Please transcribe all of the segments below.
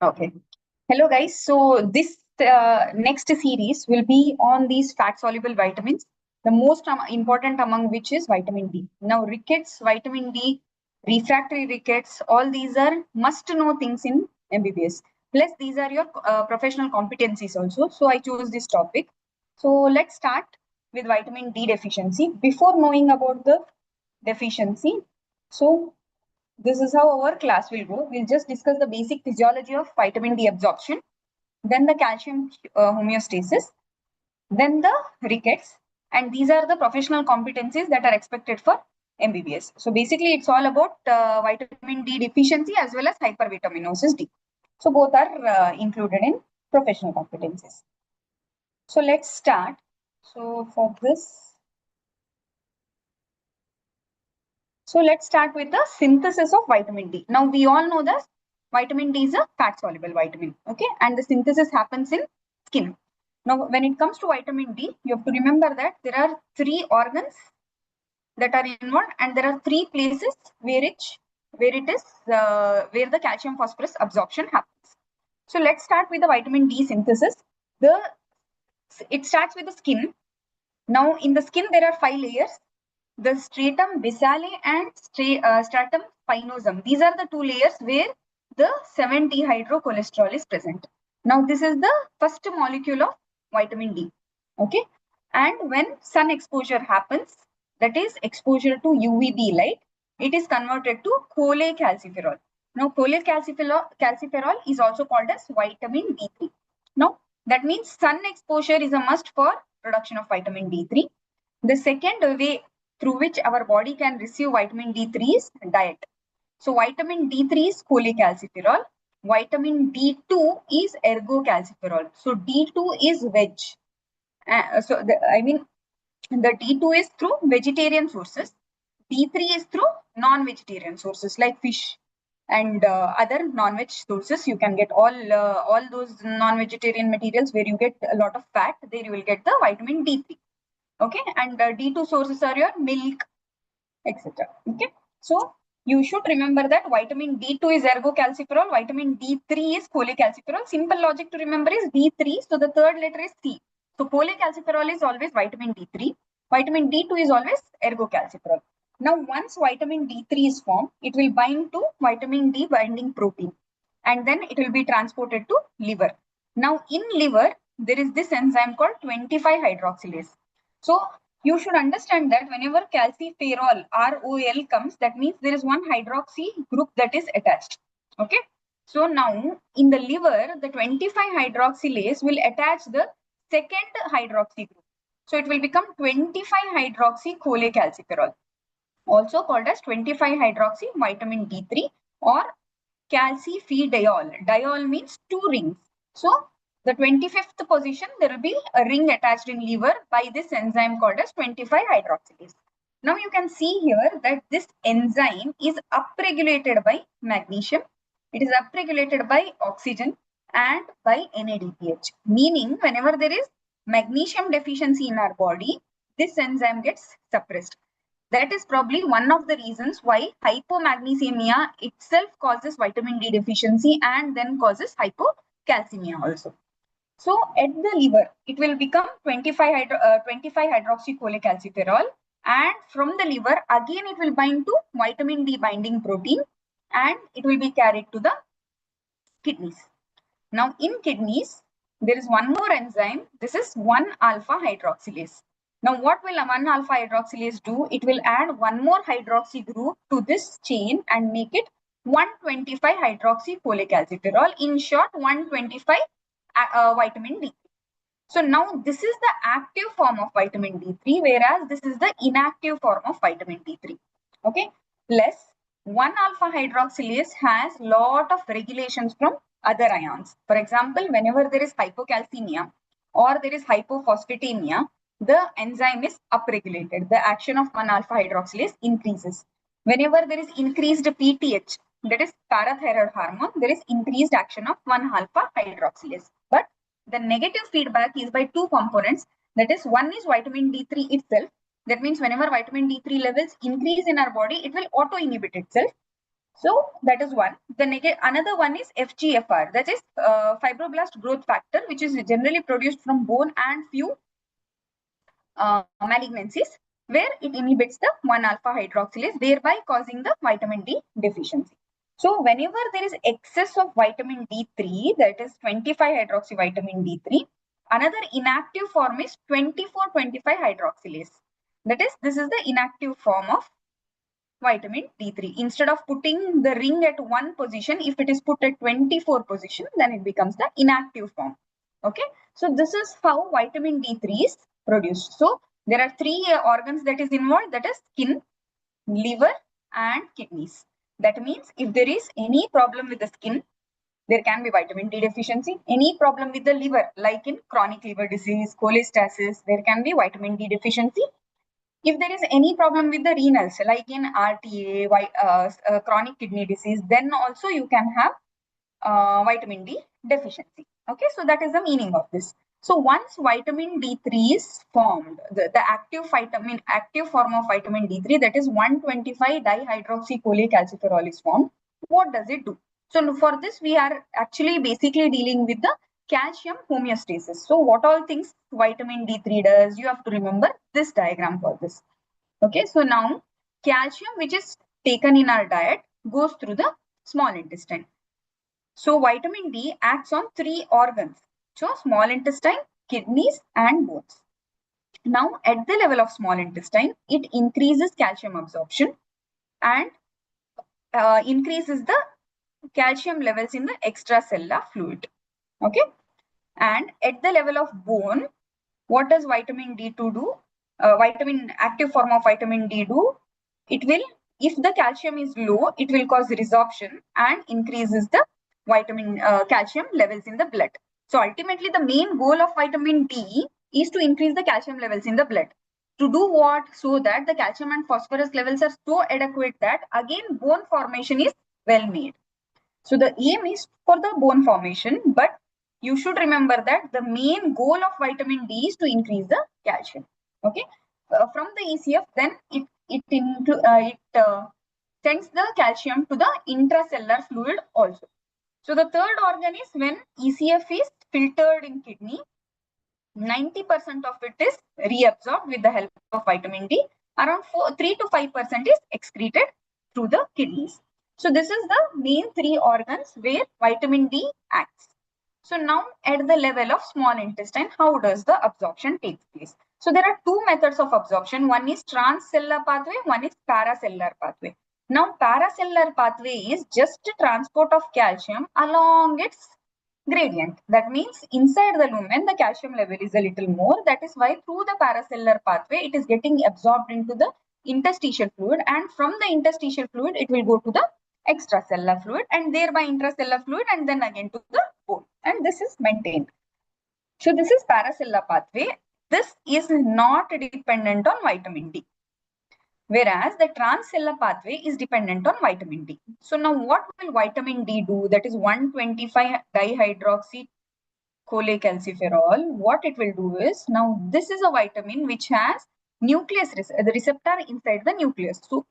Okay. Hello, guys. So this next series will be on these fat-soluble vitamins, the most important among which is vitamin D. Now, rickets, vitamin D, refractory rickets, all these are must-know things in MBBS. Plus, these are your professional competencies also. So I chose this topic. So let's start with vitamin D deficiency. Before knowing about the deficiency, so this is how our class will go. We'll just discuss the basic physiology of vitamin D absorption, then the calcium homeostasis, then the rickets, and these are the professional competencies that are expected for MBBS. So basically, it's all about vitamin D deficiency as well as hypervitaminosis D. So both are included in professional competencies. So let's start. So for this, so let's start with the synthesis of vitamin D. Now we all know that vitamin D is a fat soluble vitamin, okay, and the synthesis happens in skin. Now when it comes to vitamin D, you have to remember that there are 3 organs that are involved, and there are 3 places where the calcium phosphorus absorption happens. So let's start with the vitamin D synthesis. It starts with the skin. Now in the skin there are 5 layers. The stratum basale and stratum spinosum. These are the 2 layers where the 7-dehydrocholesterol is present. Now this is the first molecule of vitamin D. Okay, and when sun exposure happens, that is exposure to UVB light, it is converted to cholecalciferol. Now cholecalciferol is also called as vitamin D3. Now that means sun exposure is a must for production of vitamin D3. The second way through which our body can receive vitamin D3 is diet. So vitamin D3 is cholecalciferol. Vitamin D2 is ergocalciferol. So D2 is veg. The D2 is through vegetarian sources. D3 is through non-vegetarian sources like fish and other non-veg sources. You can get all those non-vegetarian materials where you get a lot of fat. There you will get the vitamin D3. Okay, and D2 sources are your milk, etc. Okay, so you should remember that vitamin D2 is ergocalciferol, vitamin D3 is cholecalciferol. Simple logic to remember is D3, so the third letter is C. So cholecalciferol is always vitamin D3, vitamin D2 is always ergocalciferol. Now once vitamin D3 is formed, it will bind to vitamin D binding protein, and then it will be transported to liver. Now in liver, there is this enzyme called 25-hydroxylase. So you should understand that whenever calciferol ROL comes, that means there is one hydroxy group that is attached. Okay. So now in the liver, the 25-hydroxylase will attach the second hydroxy group. So it will become 25-hydroxy cholecalciferol, also called as 25-hydroxy vitamin D3 or calcifediol. Diol means 2 rings. So the 25th position, there will be a ring attached in liver by this enzyme called as 25-hydroxylase. Now you can see here that this enzyme is upregulated by magnesium. It is upregulated by oxygen and by NADPH. Meaning whenever there is magnesium deficiency in our body, this enzyme gets suppressed. That is probably one of the reasons why hypomagnesemia itself causes vitamin D deficiency and then causes hypocalcemia also. So at the liver, it will become 25-hydroxycholecalciferol, and from the liver, again it will bind to vitamin D binding protein and it will be carried to the kidneys. Now in kidneys, there is one more enzyme. This is 1-alpha-hydroxylase. Now what will a 1-alpha-hydroxylase do? It will add one more hydroxy group to this chain and make it 125-hydroxycholecalciferol. In short, 125 vitamin D3. So now this is the active form of vitamin D3, whereas this is the inactive form of vitamin D3. Okay. Plus 1-alpha-hydroxylase has lot of regulations from other ions. For example, whenever there is hypocalcemia or there is hypophosphatemia, the enzyme is upregulated. The action of 1-alpha-hydroxylase increases. Whenever there is increased PTH, that is parathyroid hormone, there is increased action of 1-alpha-hydroxylase. But the negative feedback is by 2 components. That is, one is vitamin D3 itself. That means whenever vitamin D3 levels increase in our body, it will auto-inhibit itself. So that is one. Another one is FGFR, that is fibroblast growth factor, which is generally produced from bone and few malignancies, where it inhibits the 1-alpha hydroxylase, thereby causing the vitamin D deficiency. So whenever there is excess of vitamin D3, that is 25 hydroxyvitamin D3, another inactive form is 24-25 hydroxylase. That is, this is the inactive form of vitamin D3. Instead of putting the ring at one position, if it is put at 24 position, then it becomes the inactive form. Okay, so this is how vitamin D3 is produced. So there are three organs that is involved, that is skin, liver and kidneys. That means if there is any problem with the skin, there can be vitamin D deficiency. Any problem with the liver, like in chronic liver disease, cholestasis, there can be vitamin D deficiency. If there is any problem with the renals, like in RTA, chronic kidney disease, then also you can have vitamin D deficiency. Okay, so that is the meaning of this. So once vitamin D3 is formed, the active form of vitamin D3, that is 125 dihydroxycholecalciferol is formed. What does it do? So for this, we are actually basically dealing with the calcium homeostasis. So what all things vitamin D3 does, you have to remember this diagram for this. Okay, so now calcium, which is taken in our diet, goes through the small intestine. So vitamin D acts on three organs. So small intestine, kidneys and bones. Now at the level of small intestine, it increases calcium absorption and increases the calcium levels in the extracellular fluid. Okay. And at the level of bone, what does vitamin D2 do? Active form of vitamin D do? It will, if the calcium is low, it will cause resorption and increases the calcium levels in the blood. So ultimately, the main goal of vitamin D is to increase the calcium levels in the blood. To do what? So that the calcium and phosphorus levels are so adequate that again bone formation is well made. So the aim is for the bone formation, but you should remember that the main goal of vitamin D is to increase the calcium. Okay. From the ECF, then it sends the calcium to the intracellular fluid also. So the third organ is when ECF is filtered in kidney, 90% of it is reabsorbed with the help of vitamin D. Around 3 to 5% is excreted through the kidneys. So this is the main three organs where vitamin D acts. So now at the level of small intestine, how does the absorption take place? So there are two methods of absorption. One is transcellular pathway, one is paracellular pathway. Now paracellular pathway is just transport of calcium along its gradient. That means inside the lumen, the calcium level is a little more. That is why through the paracellular pathway, it is getting absorbed into the interstitial fluid, and from the interstitial fluid, it will go to the extracellular fluid and thereby intracellular fluid and then again to the bone. And this is maintained. So this is paracellular pathway. This is not dependent on vitamin D. Whereas the transcellular pathway is dependent on vitamin D. So now what will vitamin D do? That is 125 dihydroxycholecalciferol. What it will do is, now this is a vitamin which has nucleus, the receptor inside the nucleus. So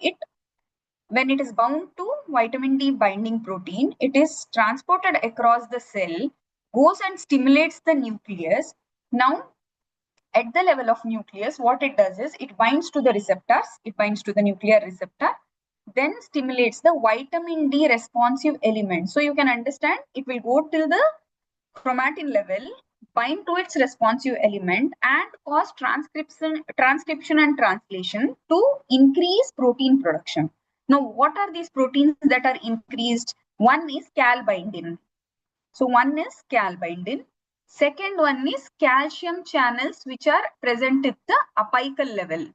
when it is bound to vitamin D binding protein, it is transported across the cell, goes and stimulates the nucleus. Now at the level of nucleus, what it does is it binds to the receptors, it binds to the nuclear receptor, then stimulates the vitamin D responsive element. So you can understand it will go till the chromatin level, bind to its responsive element and cause transcription and translation to increase protein production. Now, what are these proteins that are increased? One is calbindin. So one is calbindin. Second one is calcium channels which are present at the apical level.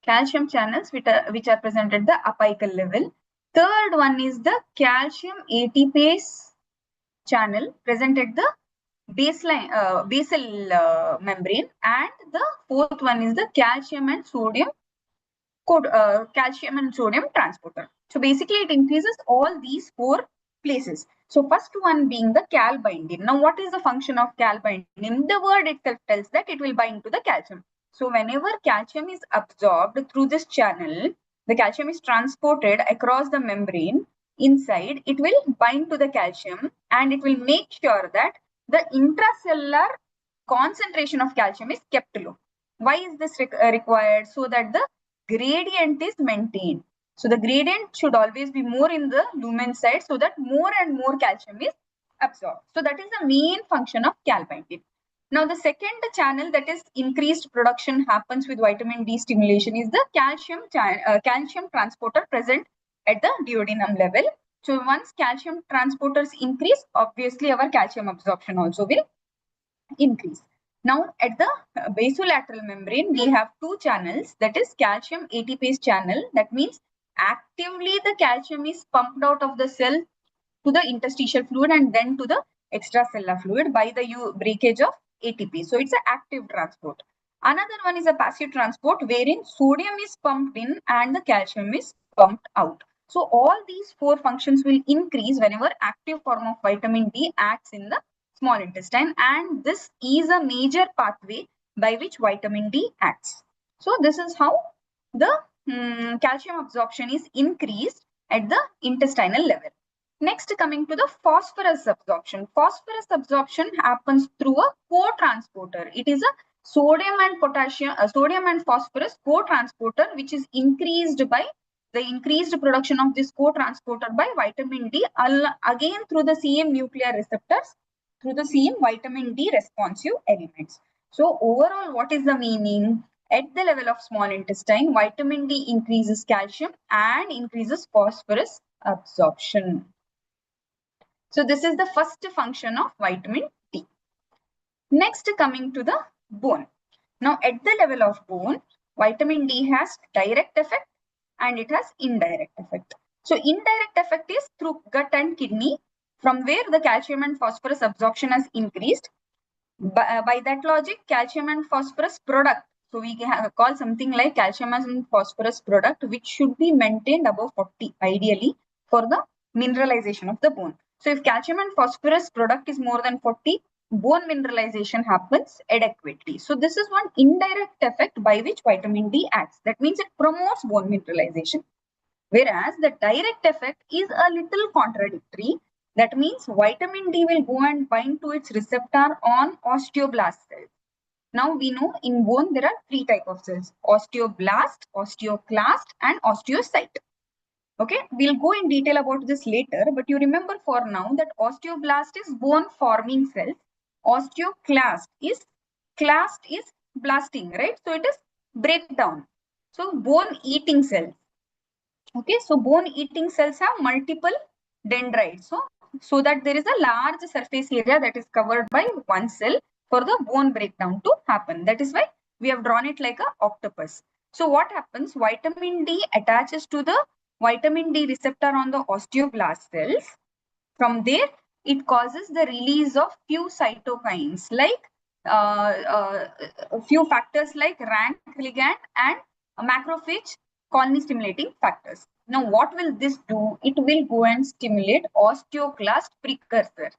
Calcium channels which are present at the apical level. Third one is the calcium ATPase channel present at the basal membrane, and the fourth one is the calcium and sodium transporter. So basically it increases all these four places. So first one being the calbindin. Now what is the function of calbindin? The word itself tells that it will bind to the calcium. So whenever calcium is absorbed through this channel, the calcium is transported across the membrane. inside, it will bind to the calcium and it will make sure that the intracellular concentration of calcium is kept low. Why is this required? So that the gradient is maintained. So the gradient should always be more in the lumen side so that more and more calcium is absorbed. So that is the main function of calbindin. Now the second channel that is increased production happens with vitamin D stimulation is the calcium transporter present at the duodenum level. So once calcium transporters increase, obviously our calcium absorption also will increase. Now at the basolateral membrane, we have two channels, that is calcium ATPase channel. That means actively the calcium is pumped out of the cell to the interstitial fluid and then to the extracellular fluid by the breakage of ATP. So it's an active transport. Another one is a passive transport wherein sodium is pumped in and the calcium is pumped out. So all these four functions will increase whenever active form of vitamin D acts in the small intestine, and this is a major pathway by which vitamin D acts. So this is how the calcium absorption is increased at the intestinal level. Next, coming to the phosphorus absorption. Phosphorus absorption happens through a co-transporter. It is a sodium and phosphorus co-transporter which is increased by the increased production of this co-transporter by vitamin D, again through the same nuclear receptors, through the same vitamin D responsive elements. So overall, what is the meaning? At the level of small intestine, vitamin D increases calcium and increases phosphorus absorption. So this is the first function of vitamin D. Next, coming to the bone. Now at the level of bone, vitamin D has direct effect and it has indirect effect. So indirect effect is through gut and kidney, from where the calcium and phosphorus absorption has increased. By that logic, calcium and phosphorus product, so we can call something like calcium and phosphorus product, which should be maintained above 40 ideally for the mineralization of the bone. So if calcium and phosphorus product is more than 40, bone mineralization happens adequately. So this is one indirect effect by which vitamin D acts. That means it promotes bone mineralization. Whereas the direct effect is a little contradictory. That means vitamin D will go and bind to its receptor on osteoblast cells. Now we know in bone there are three types of cells: osteoblast, osteoclast, and osteocyte. Okay, we'll go in detail about this later, but you remember for now that osteoblast is bone forming cells. Osteoclast is blasting, right? So it is breakdown. So bone eating cells. Okay, so bone eating cells have multiple dendrites. So that there is a large surface area that is covered by one cell for the bone breakdown to happen. That is why we have drawn it like an octopus. So what happens? Vitamin D attaches to the vitamin D receptor on the osteoblast cells. From there, it causes the release of few cytokines like a few factors like rank ligand and macrophage colony stimulating factors. Now, what will this do? It will go and stimulate osteoclast precursor.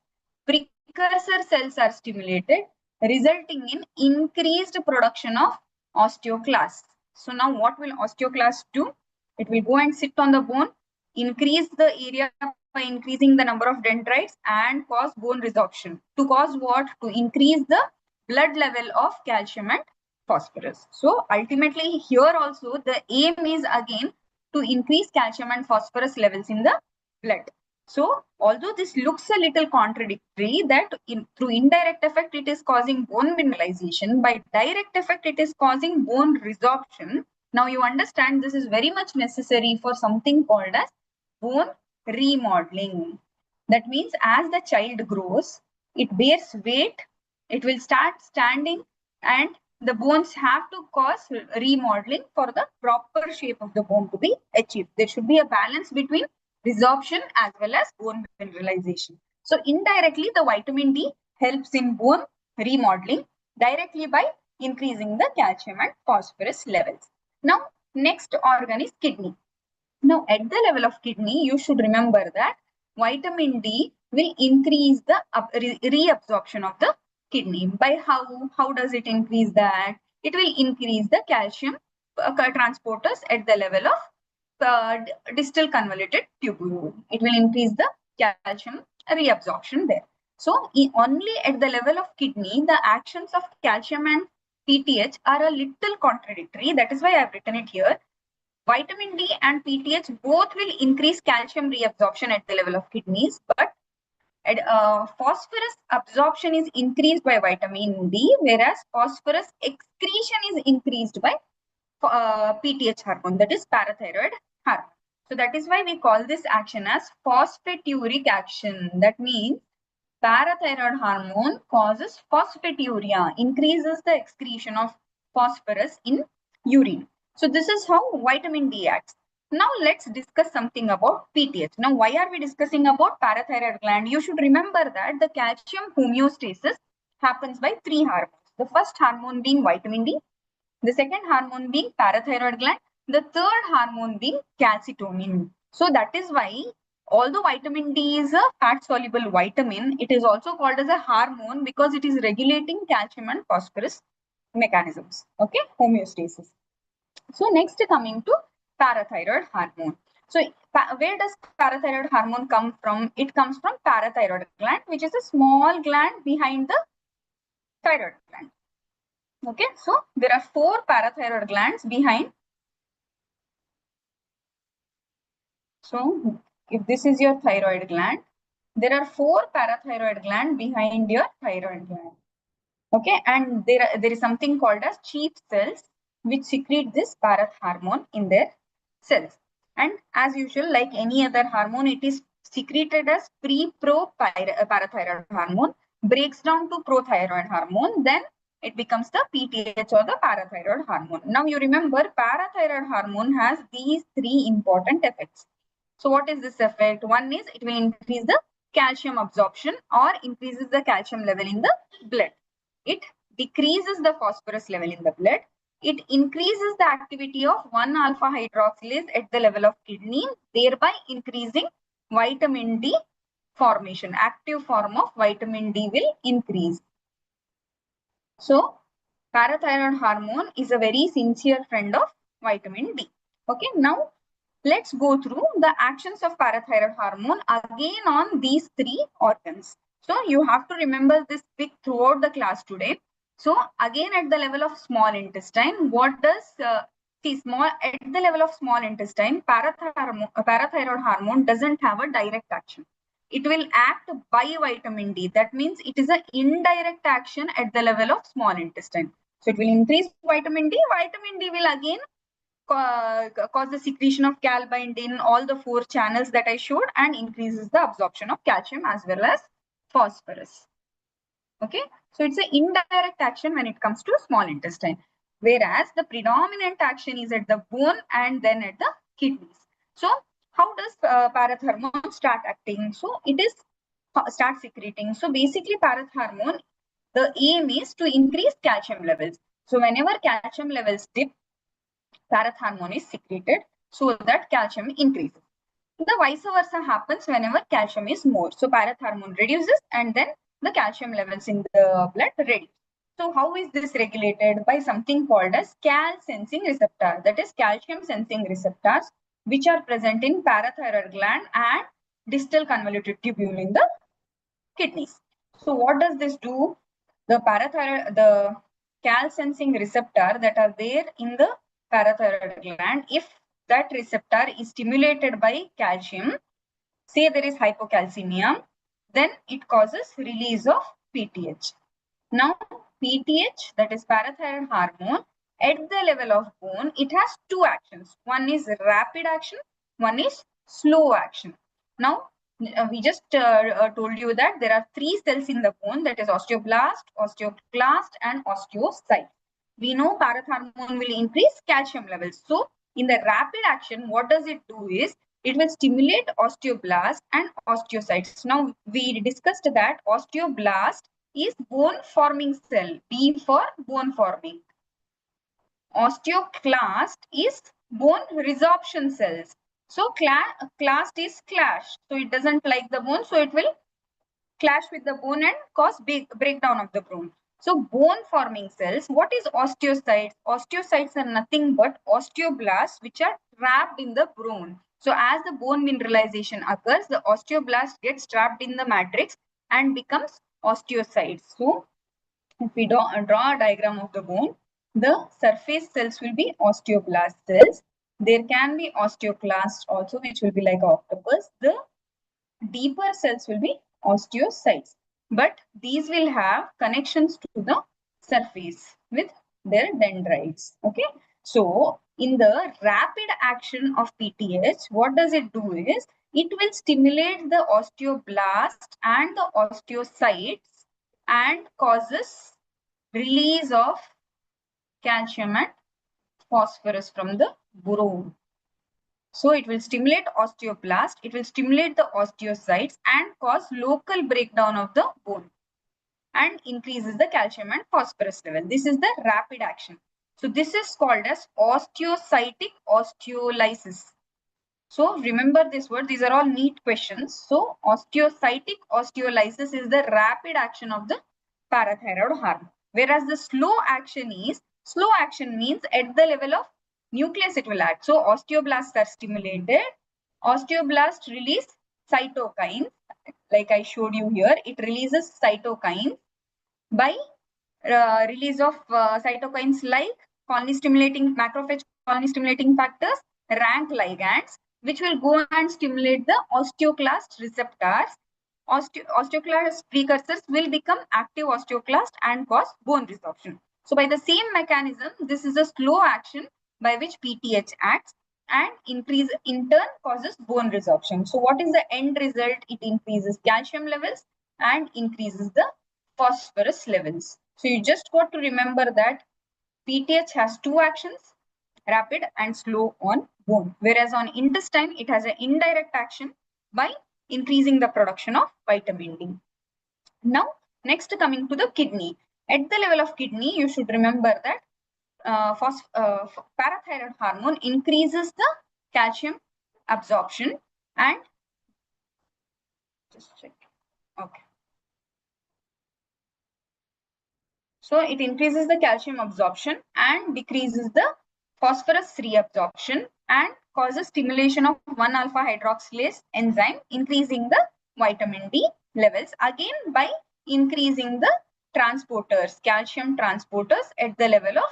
Precursor cells are stimulated, resulting in increased production of osteoclasts. So now what will osteoclast do? It will go and sit on the bone, increase the area by increasing the number of dendrites and cause bone resorption. To cause what? To increase the blood level of calcium and phosphorus. So ultimately here also the aim is again to increase calcium and phosphorus levels in the blood. So although this looks a little contradictory, that through indirect effect it is causing bone mineralization, by direct effect it is causing bone resorption. Now you understand this is very much necessary for something called as bone remodeling. That means as the child grows, it bears weight, it will start standing, and the bones have to cause remodeling for the proper shape of the bone to be achieved. There should be a balance between resorption as well as bone mineralization. So indirectly, the vitamin D helps in bone remodeling directly by increasing the calcium and phosphorus levels. Now, next organ is kidney. Now, at the level of kidney, you should remember that vitamin D will increase the reabsorption of the kidney. By how does it increase that? It will increase the calcium transporters at the level of distal convoluted tubule. It will increase the calcium reabsorption there. So only at the level of kidney, the actions of calcium and PTH are a little contradictory. That is why I have written it here. Vitamin D and PTH both will increase calcium reabsorption at the level of kidneys, but phosphorus absorption is increased by vitamin D, whereas phosphorus excretion is increased by PTH hormone, that is parathyroid hormone. So that is why we call this action as phosphaturic action. That means parathyroid hormone causes phosphaturia, increases the excretion of phosphorus in urine. So this is how vitamin D acts. Now let's discuss something about PTH. Now why are we discussing about parathyroid gland? You should remember that the calcium homeostasis happens by three hormones. The first hormone being vitamin D, the second hormone being parathyroid gland, the third hormone being calcitonin. So that is why, although vitamin D is a fat soluble vitamin, it is also called as a hormone because it is regulating calcium and phosphorus mechanisms. Okay, homeostasis. So next, coming to parathyroid hormone. So where does parathyroid hormone come from? It comes from parathyroid gland, which is a small gland behind the thyroid gland. Okay, so there are 4 parathyroid glands behind. So if this is your thyroid gland, there are 4 parathyroid glands behind your thyroid gland. Okay, and there is something called as chief cells which secrete this parath hormone in their cells. And as usual, like any other hormone, it is secreted as pre-pro parathyroid hormone, breaks down to prothyroid hormone, then it becomes the PTH or the parathyroid hormone. Now you remember, parathyroid hormone has these 3 important effects. So what is this effect? One is it will increase the calcium absorption or increases the calcium level in the blood. It decreases the phosphorus level in the blood. It increases the activity of 1-alpha hydroxylase at the level of kidney, thereby increasing vitamin D formation. Active form of vitamin D will increase. So parathyroid hormone is a very sincere friend of vitamin D. Okay, now let's go through the actions of parathyroid hormone again on these 3 organs. So you have to remember this pic throughout the class today. So again, at the level of small intestine, what does at the level of small intestine, parathyroid hormone doesn't have a direct action. It will act by vitamin D. That means it is an indirect action at the level of small intestine. So it will increase vitamin D. Vitamin D will again cause the secretion of calbindin in all the 4 channels that I showed and increases the absorption of calcium as well as phosphorus. Okay, so it's an indirect action when it comes to small intestine, whereas the predominant action is at the bone and then at the kidneys. So how does parath hormone start acting? So it is start secreting. So basically parath hormone, the aim is to increase calcium levels. So whenever calcium levels dip, parath hormone is secreted so that calcium increases. The vice versa happens whenever calcium is more. So parath hormone reduces and then the calcium levels in the blood reduce. So how is this regulated? By something called as cal sensing receptor, that is calcium sensing receptors, which are present in parathyroid gland and distal convoluted tubule in the kidneys. So what does this do? The cal sensing receptor that are there in the parathyroid gland, if that receptor is stimulated by calcium, say there is hypocalcemia, then it causes release of PTH. Now PTH, that is parathyroid hormone, at the level of bone, it has 2 actions. One is rapid action, one is slow action. Now we just told you that there are 3 cells in the bone, that is osteoblast, osteoclast and osteocyte. We know parath hormone will increase calcium levels. So in the rapid action, what does it do is it will stimulate osteoblast and osteocytes. Now we discussed that osteoblast is bone forming cell, B for bone forming. Osteoclast is bone resorption cells. So clast is clash. So it doesn't like the bone, so it will clash with the bone and cause big breakdown of the bone. So bone forming cells, what is osteocytes? Osteocytes are nothing but osteoblasts which are trapped in the bone. So as the bone mineralization occurs, the osteoblast gets trapped in the matrix and becomes osteocytes. So if we draw a diagram of the bone, the surface cells will be osteoblast cells. There can be osteoclasts also, which will be like octopus. The deeper cells will be osteocytes, but these will have connections to the surface with their dendrites. Okay, so in the rapid action of PTH, what does it do is it will stimulate the osteoblast and the osteocytes and causes release of calcium and phosphorus from the bone. So it will stimulate osteoblast, it will stimulate the osteocytes and cause local breakdown of the bone and increases the calcium and phosphorus level. This is the rapid action. So this is called as osteocytic osteolysis. So remember this word, these are all neat questions. So osteocytic osteolysis is the rapid action of the parathyroid hormone. Whereas the slow action means at the level of nucleus it will act. So osteoblasts are stimulated. Osteoblasts release cytokines. Like I showed you here, it releases cytokines by release of cytokines like colony stimulating macrophage colony stimulating factors, rank ligands, which will go and stimulate the osteoclast receptors. Osteoclast precursors will become active osteoclast and cause bone resorption. So by the same mechanism, this is a slow action by which PTH acts and in turn causes bone resorption. So what is the end result? It increases calcium levels and increases the phosphorus levels. So you just got to remember that PTH has two actions, rapid and slow on bone, whereas on intestine, it has an indirect action by increasing the production of vitamin D. Now, next coming to the kidney. At the level of kidney, you should remember that parathyroid hormone increases the calcium absorption and just check. Okay. So it increases the calcium absorption and decreases the phosphorus reabsorption and causes stimulation of 1-alpha hydroxylase enzyme, increasing the vitamin D levels again by increasing the transporters, calcium transporters at the level of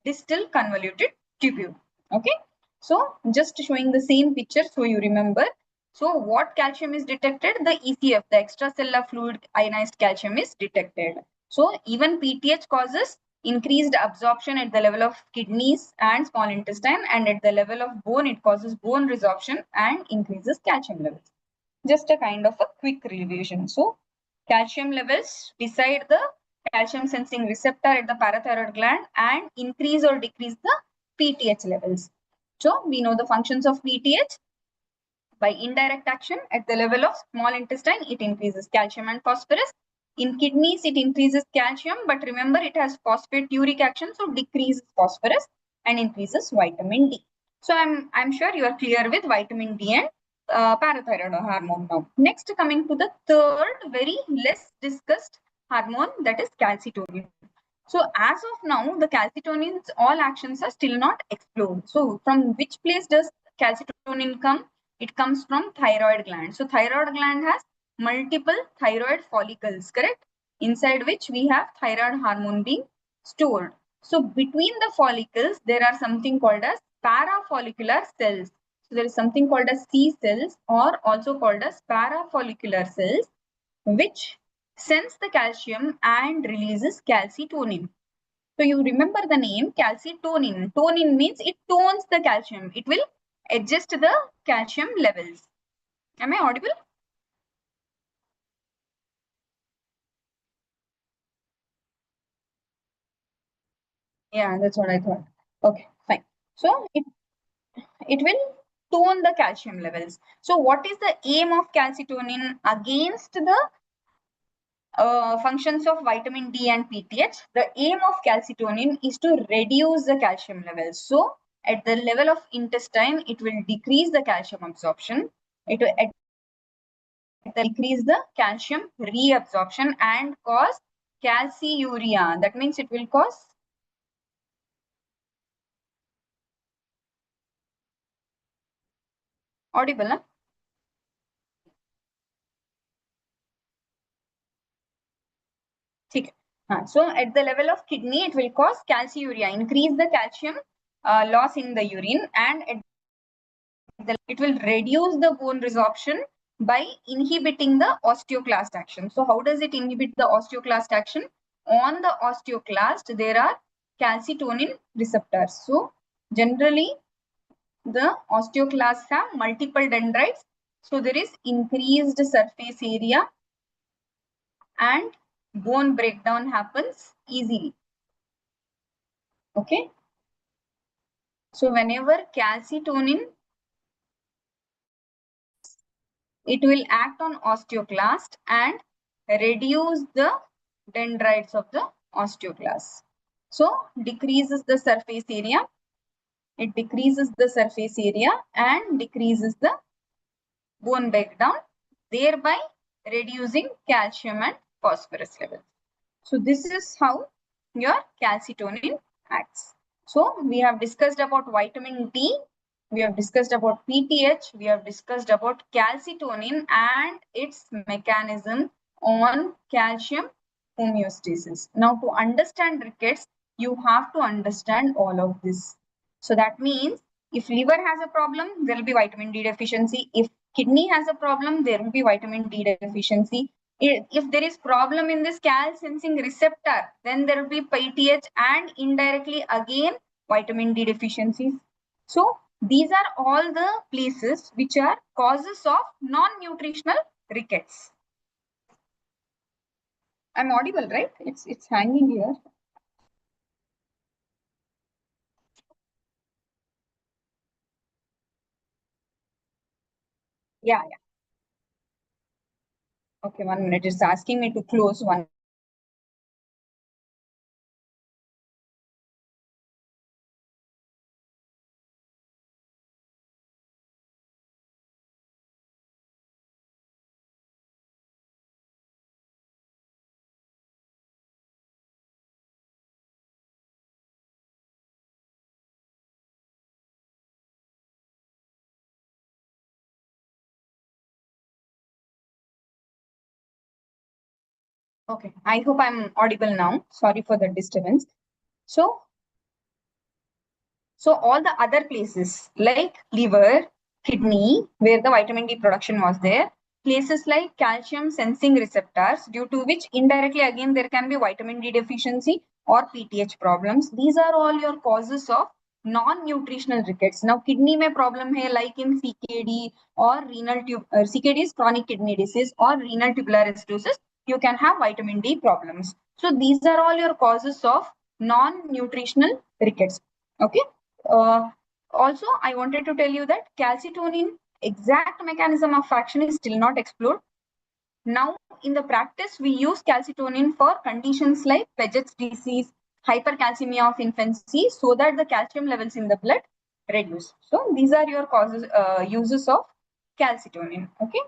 distal convoluted tubule. Okay, so just showing the same picture so you remember. So what calcium is detected? The ECF, the extracellular fluid ionized calcium is detected. So even PTH causes increased absorption at the level of kidneys and small intestine, and at the level of bone, it causes bone resorption and increases calcium levels. Just a kind of a quick revision. So calcium levels decide the calcium sensing receptor at the parathyroid gland and increase or decrease the PTH levels. So we know the functions of PTH. By indirect action at the level of small intestine, it increases calcium and phosphorus. In kidneys, it increases calcium, but remember it has phosphate uric action, so decreases phosphorus and increases vitamin D. So I'm sure you are clear with vitamin D and parathyroid hormone now. Next, coming to the third, very less discussed hormone, that is calcitonin. So as of now, the calcitonin's all actions are still not explored. So from which place does calcitonin come? It comes from thyroid gland. So thyroid gland has multiple thyroid follicles, correct? Inside which we have thyroid hormone being stored. So between the follicles, there are something called as parafollicular cells. So there is something called as C cells or also called as parafollicular cells, which sense the calcium and releases calcitonin. So you remember the name calcitonin. Tonin means it tones the calcium. It will adjust the calcium levels. Am I audible? Yeah, that's what I thought. Okay, fine. So it will tone the calcium levels. So what is the aim of calcitonin against the functions of vitamin D and PTH? The aim of calcitonin is to reduce the calcium levels. So at the level of intestine, it will decrease the calcium absorption. It will decrease the calcium reabsorption and cause calciuria. That means it will cause audible. Huh? So at the level of kidney, it will cause calciuria, increase the calcium loss in the urine, and it will reduce the bone resorption by inhibiting the osteoclast action. So how does it inhibit the osteoclast action? On the osteoclast, there are calcitonin receptors. So generally, the osteoclasts have multiple dendrites. So there is increased surface area and bone breakdown happens easily. Okay. So whenever calcitonin, it will act on osteoclast and reduce the dendrites of the osteoclast. So decreases the surface area. It decreases the surface area and decreases the bone breakdown, thereby reducing calcium and phosphorus levels. So this is how your calcitonin acts. So we have discussed about vitamin D, we have discussed about PTH, we have discussed about calcitonin and its mechanism on calcium homeostasis. Now to understand rickets, you have to understand all of this. So that means if liver has a problem, there will be vitamin D deficiency. If kidney has a problem, there will be vitamin D deficiency. If there is problem in this cal sensing receptor, then there will be PTH and indirectly again vitamin D deficiencies. So these are all the places which are causes of non-nutritional rickets. I'm audible, right? It's hanging here. Yeah. Okay, 1 minute. It's asking me to close one. Okay, I hope I'm audible now. Sorry for the disturbance. So all the other places like liver, kidney, where the vitamin D production was there, places like calcium sensing receptors, due to which indirectly again there can be vitamin D deficiency or PTH problems. These are all your causes of non-nutritional rickets. Now kidney mein problem hai like in CKD or renal CKD is chronic kidney disease or renal tubular acidosis, you can have vitamin D problems. So these are all your causes of non-nutritional rickets. Okay. Also, I wanted to tell you that calcitonin exact mechanism of action is still not explored. Now, in the practice, we use calcitonin for conditions like Paget's disease, hypercalcemia of infancy, so that the calcium levels in the blood reduce. So these are your causes, uses of calcitonin. Okay.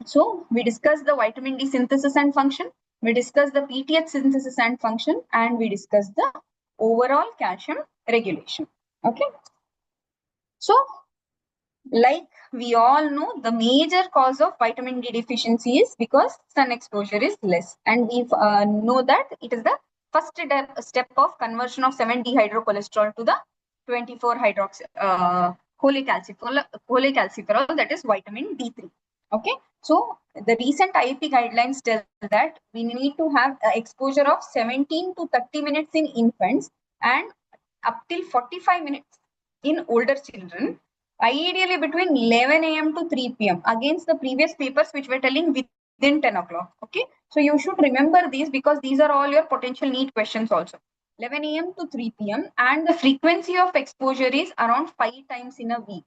So we discussed the vitamin D synthesis and function. We discussed the PTH synthesis and function, and we discussed the overall calcium regulation. Okay. So, like we all know, the major cause of vitamin D deficiency is because sun exposure is less. And we know that it is the first step of conversion of 7-dehydrocholesterol to the 24-hydroxy cholecalciferol, that is vitamin D3. Okay. So the recent IEP guidelines tell that we need to have exposure of 17 to 30 minutes in infants and up till 45 minutes in older children, ideally between 11 a.m. to 3 p.m. against the previous papers which were telling within 10 o'clock. Okay. So you should remember these because these are all your potential need questions also. 11 a.m. to 3 p.m. and the frequency of exposure is around 5 times in a week.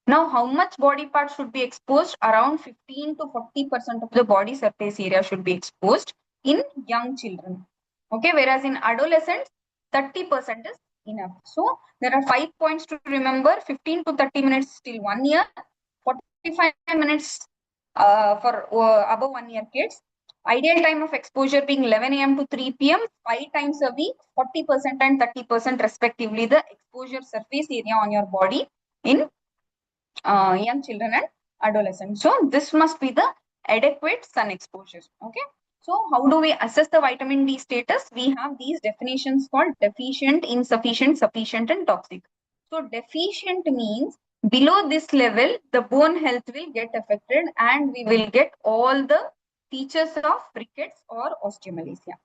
Now, how much body part should be exposed? Around 15 to 40% of the body surface area should be exposed in young children. Okay, whereas in adolescents, 30% is enough. So, there are 5 points to remember: 15 to 30 minutes till 1 year, 45 minutes for above 1 year kids, Ideal time of exposure being 11 a.m. to 3 p.m. 5 times a week, 40% and 30% respectively, the exposure surface area on your body in young children and adolescents. So this must be the adequate sun exposure. Okay. So how do we assess the vitamin D status? We have these definitions called deficient, insufficient, sufficient, and toxic. So deficient means below this level, the bone health will get affected and we will get all the features of rickets or osteomalacia.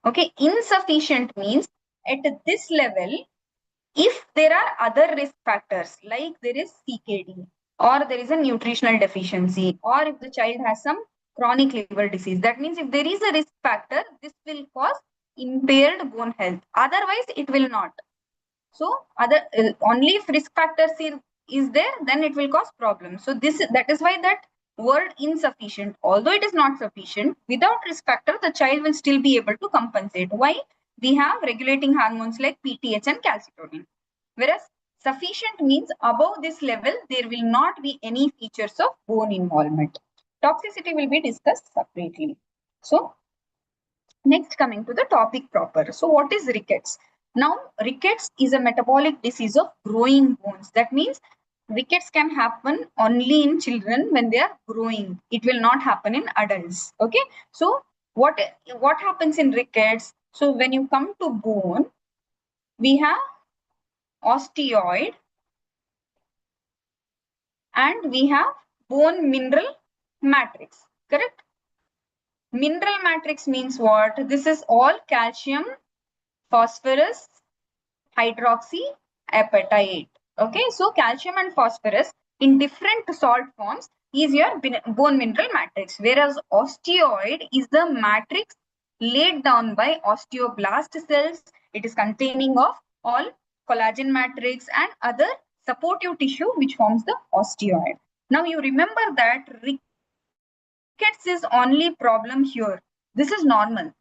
Okay. Insufficient means at this level, if there are other risk factors like there is CKD or there is a nutritional deficiency or if the child has some chronic liver disease, that means if there is a risk factor, this will cause impaired bone health. Otherwise, it will not. So only if risk factors is there, then it will cause problems. So that is why that word insufficient, although it is not sufficient, without risk factor, the child will still be able to compensate. Why? We have regulating hormones like PTH and calcitonin. Whereas sufficient means above this level, there will not be any features of bone involvement. Toxicity will be discussed separately. So next, coming to the topic proper. So what is rickets? Now, rickets is a metabolic disease of growing bones. That means rickets can happen only in children when they are growing. It will not happen in adults. Okay. So what happens in rickets? So when you come to bone, we have osteoid and we have bone mineral matrix. Correct? Mineral matrix means what? This is all calcium, phosphorus, hydroxyapatite. Okay, so calcium and phosphorus in different salt forms is your bone mineral matrix, whereas osteoid is the matrix laid down by osteoblast cells. It is containing of all collagen matrix and other supportive tissue which forms the osteoid. Now you remember that rickets is only problem here. This is normal.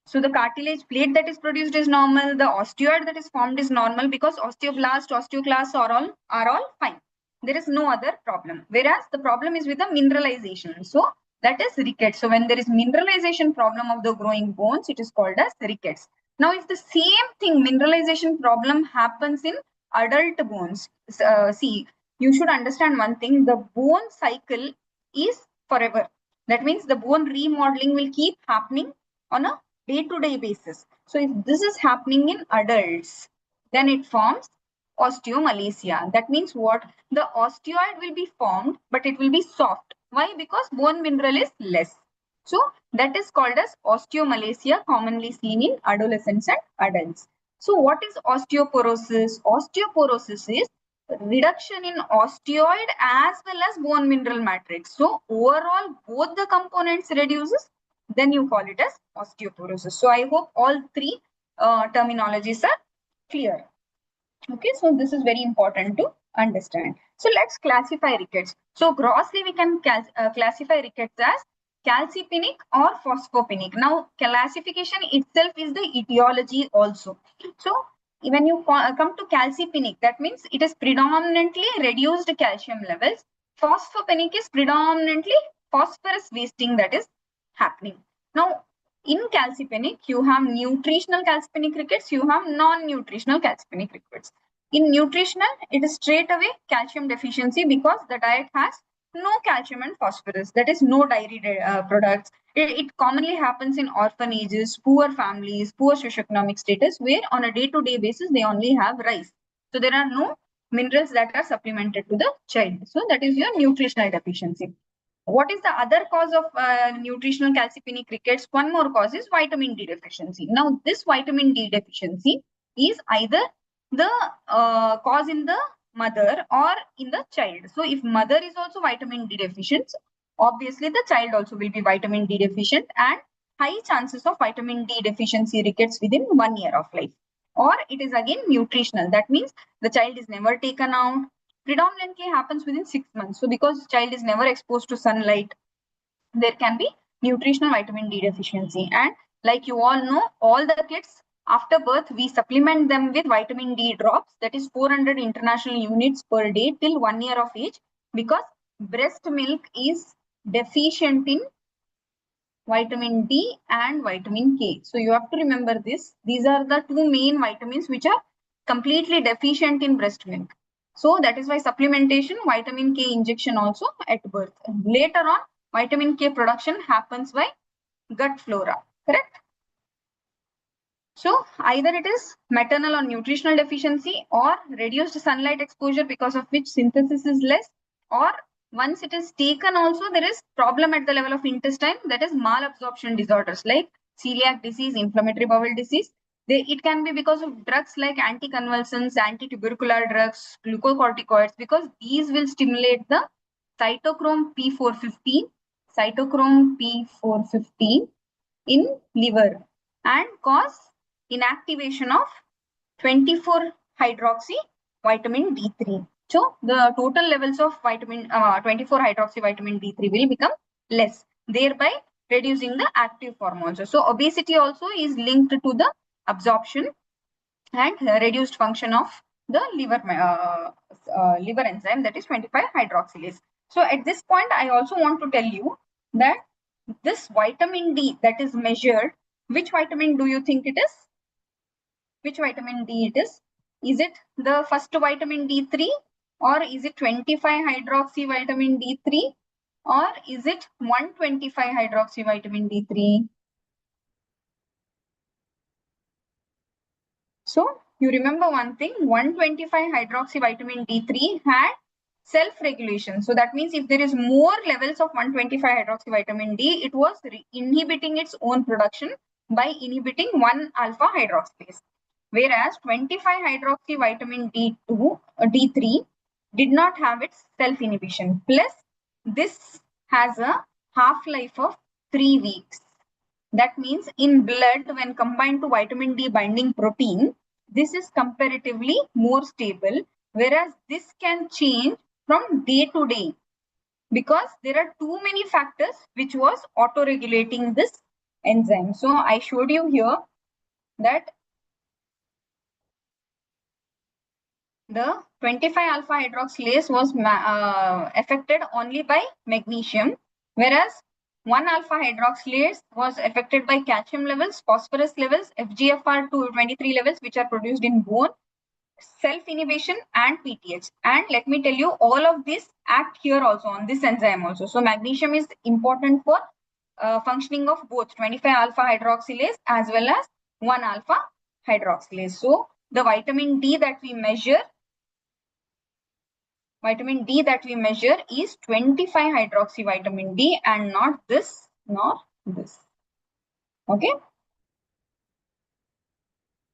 So the cartilage plate that is produced is normal. The osteoid that is formed is normal because osteoblast, osteoclast are all fine. There is no other problem. Whereas the problem is with the mineralization. So that is rickets. So when there is mineralization problem of the growing bones, it is called as rickets. Now, if the same thing mineralization problem happens in adult bones, see, you should understand one thing: the bone cycle is forever. That means the bone remodeling will keep happening on a day-to-day basis. So if this is happening in adults, then it forms osteomalacia. That means what? The osteoid will be formed, but it will be soft. Why? Because bone mineral is less. So that is called as osteomalacia, commonly seen in adolescents and adults. So what is osteoporosis? Osteoporosis is reduction in osteoid as well as bone mineral matrix. So overall, both the components reduces, then you call it as osteoporosis. So I hope all three terminologies are clear. Okay, so this is very important to understand. So let's classify rickets. So grossly we can classify rickets as calcipenic or phosphopenic. Now classification itself is the etiology also. So when you come to calcipenic, that means it is predominantly reduced calcium levels. Phosphopenic is predominantly phosphorus wasting that is happening. Now in calcipenic, you have nutritional calcipenic rickets, you have non-nutritional calcipenic rickets. In nutritional, it is straight away calcium deficiency because the diet has no calcium and phosphorus, that is no dairy products. It commonly happens in orphanages, poor families, poor socioeconomic status, where on a day-to-day basis, they only have rice. So there are no minerals that are supplemented to the child. So that is your nutritional deficiency. What is the other cause of nutritional calcipenic rickets? One more cause is vitamin D deficiency. Now, this vitamin D deficiency is either the cause in the mother or in the child. So, if mother is also vitamin D deficient, obviously the child also will be vitamin D deficient and high chances of vitamin D deficiency rickets within 1 year of life. Or it is again nutritional. That means the child is never taken out. Predominantly happens within 6 months. So because child is never exposed to sunlight, there can be nutritional vitamin D deficiency. And like you all know, all the kids after birth, we supplement them with vitamin D drops, that is 400 international units per day till 1 year of age, because breast milk is deficient in vitamin D and vitamin K. So you have to remember this. These are the two main vitamins which are completely deficient in breast milk. So that is why supplementation, vitamin K injection also at birth. Later on, vitamin K production happens by gut flora, correct? So either it is maternal or nutritional deficiency or reduced sunlight exposure because of which synthesis is less, or once it is taken also there is problem at the level of intestine, that is malabsorption disorders like celiac disease, inflammatory bowel disease. It can be because of drugs like anticonvulsants, anti-tubercular drugs, glucocorticoids, because these will stimulate the cytochrome P450, cytochrome P450 in liver and cause inactivation of 24 hydroxy vitamin D3. So the total levels of vitamin 24 hydroxy vitamin D3 will become less, thereby reducing the active form also. So obesity also is linked to the absorption and reduced function of the liver enzyme, that is 25 hydroxylase. So at this point, I also want to tell you that this vitamin D that is measured, which vitamin do you think it is? Which vitamin D it is? Is it the first vitamin D3, or is it 25 hydroxy vitamin D3, or is it 125 hydroxy vitamin D3? So you remember one thing, 125 hydroxy vitamin D3 had self-regulation. So that means if there is more levels of 125 hydroxy vitamin D, it was inhibiting its own production by inhibiting 1-alpha hydroxylase. Whereas 25 hydroxy vitamin D3 did not have its self-inhibition. Plus, this has a half-life of 3 weeks. That means in blood, when combined to vitamin D binding protein, this is comparatively more stable, whereas this can change from day to day because there are too many factors which was auto-regulating this enzyme. So I showed you here that the 25 alpha hydroxylase was affected only by magnesium, whereas 1 alpha hydroxylase was affected by calcium levels, phosphorus levels, FGFR 23 levels, which are produced in bone, self-inhibition, and PTH. And let me tell you, all of this act here also on this enzyme also. So magnesium is important for functioning of both 25 alpha hydroxylase as well as 1 alpha hydroxylase. So the vitamin D that we measure is 25 hydroxy vitamin D and not this nor this. Okay.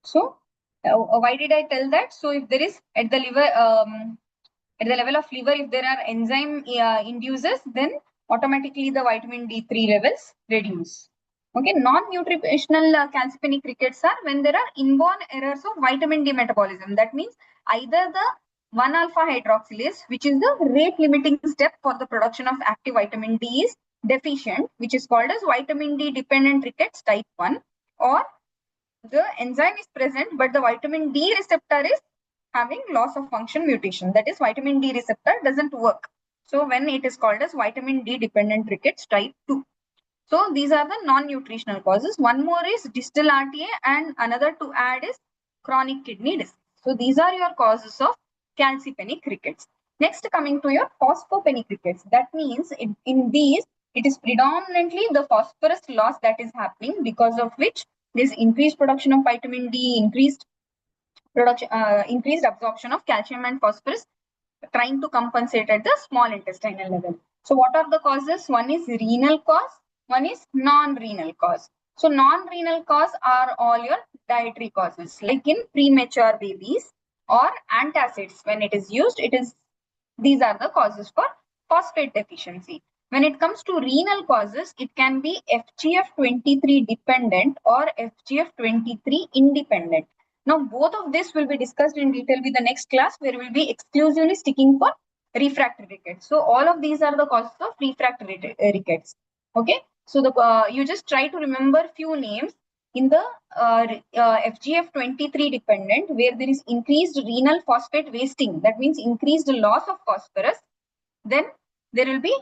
So why did I tell that? So if there is at the liver, at the level of liver, if there are enzyme induces, then automatically the vitamin D3 levels reduce. Okay, non-nutritional calcipenic rickets are when there are inborn errors of vitamin D metabolism. That means either the 1-alpha hydroxylase, which is the rate limiting step for the production of active vitamin D, is deficient, which is called as vitamin D dependent rickets type 1, or the enzyme is present but the vitamin D receptor is having loss of function mutation. That is, vitamin D receptor doesn't work. So when it is called as vitamin D dependent rickets type 2. So these are the non-nutritional causes. One more is distal RTA and another to add is chronic kidney disease. So these are your causes of calcipenic rickets. Next, coming to your phosphopenic rickets. That means in these, it is predominantly the phosphorus loss that is happening, because of which there is increased production of vitamin D, increased absorption of calcium and phosphorus, trying to compensate at the small intestinal level. So what are the causes? One is renal cause, one is non-renal cause. So non-renal cause are all your dietary causes, like in premature babies or antacids. When it is used, these are the causes for phosphate deficiency. When it comes to renal causes, it can be FGF23 dependent or FGF23 independent. Now, both of this will be discussed in detail with the next class, where we will be exclusively sticking for refractory rickets. So all of these are the causes of refractory rickets. Okay. So you just try to remember few names. In the FGF23 dependent, where there is increased renal phosphate wasting, that means increased loss of phosphorus, then there will be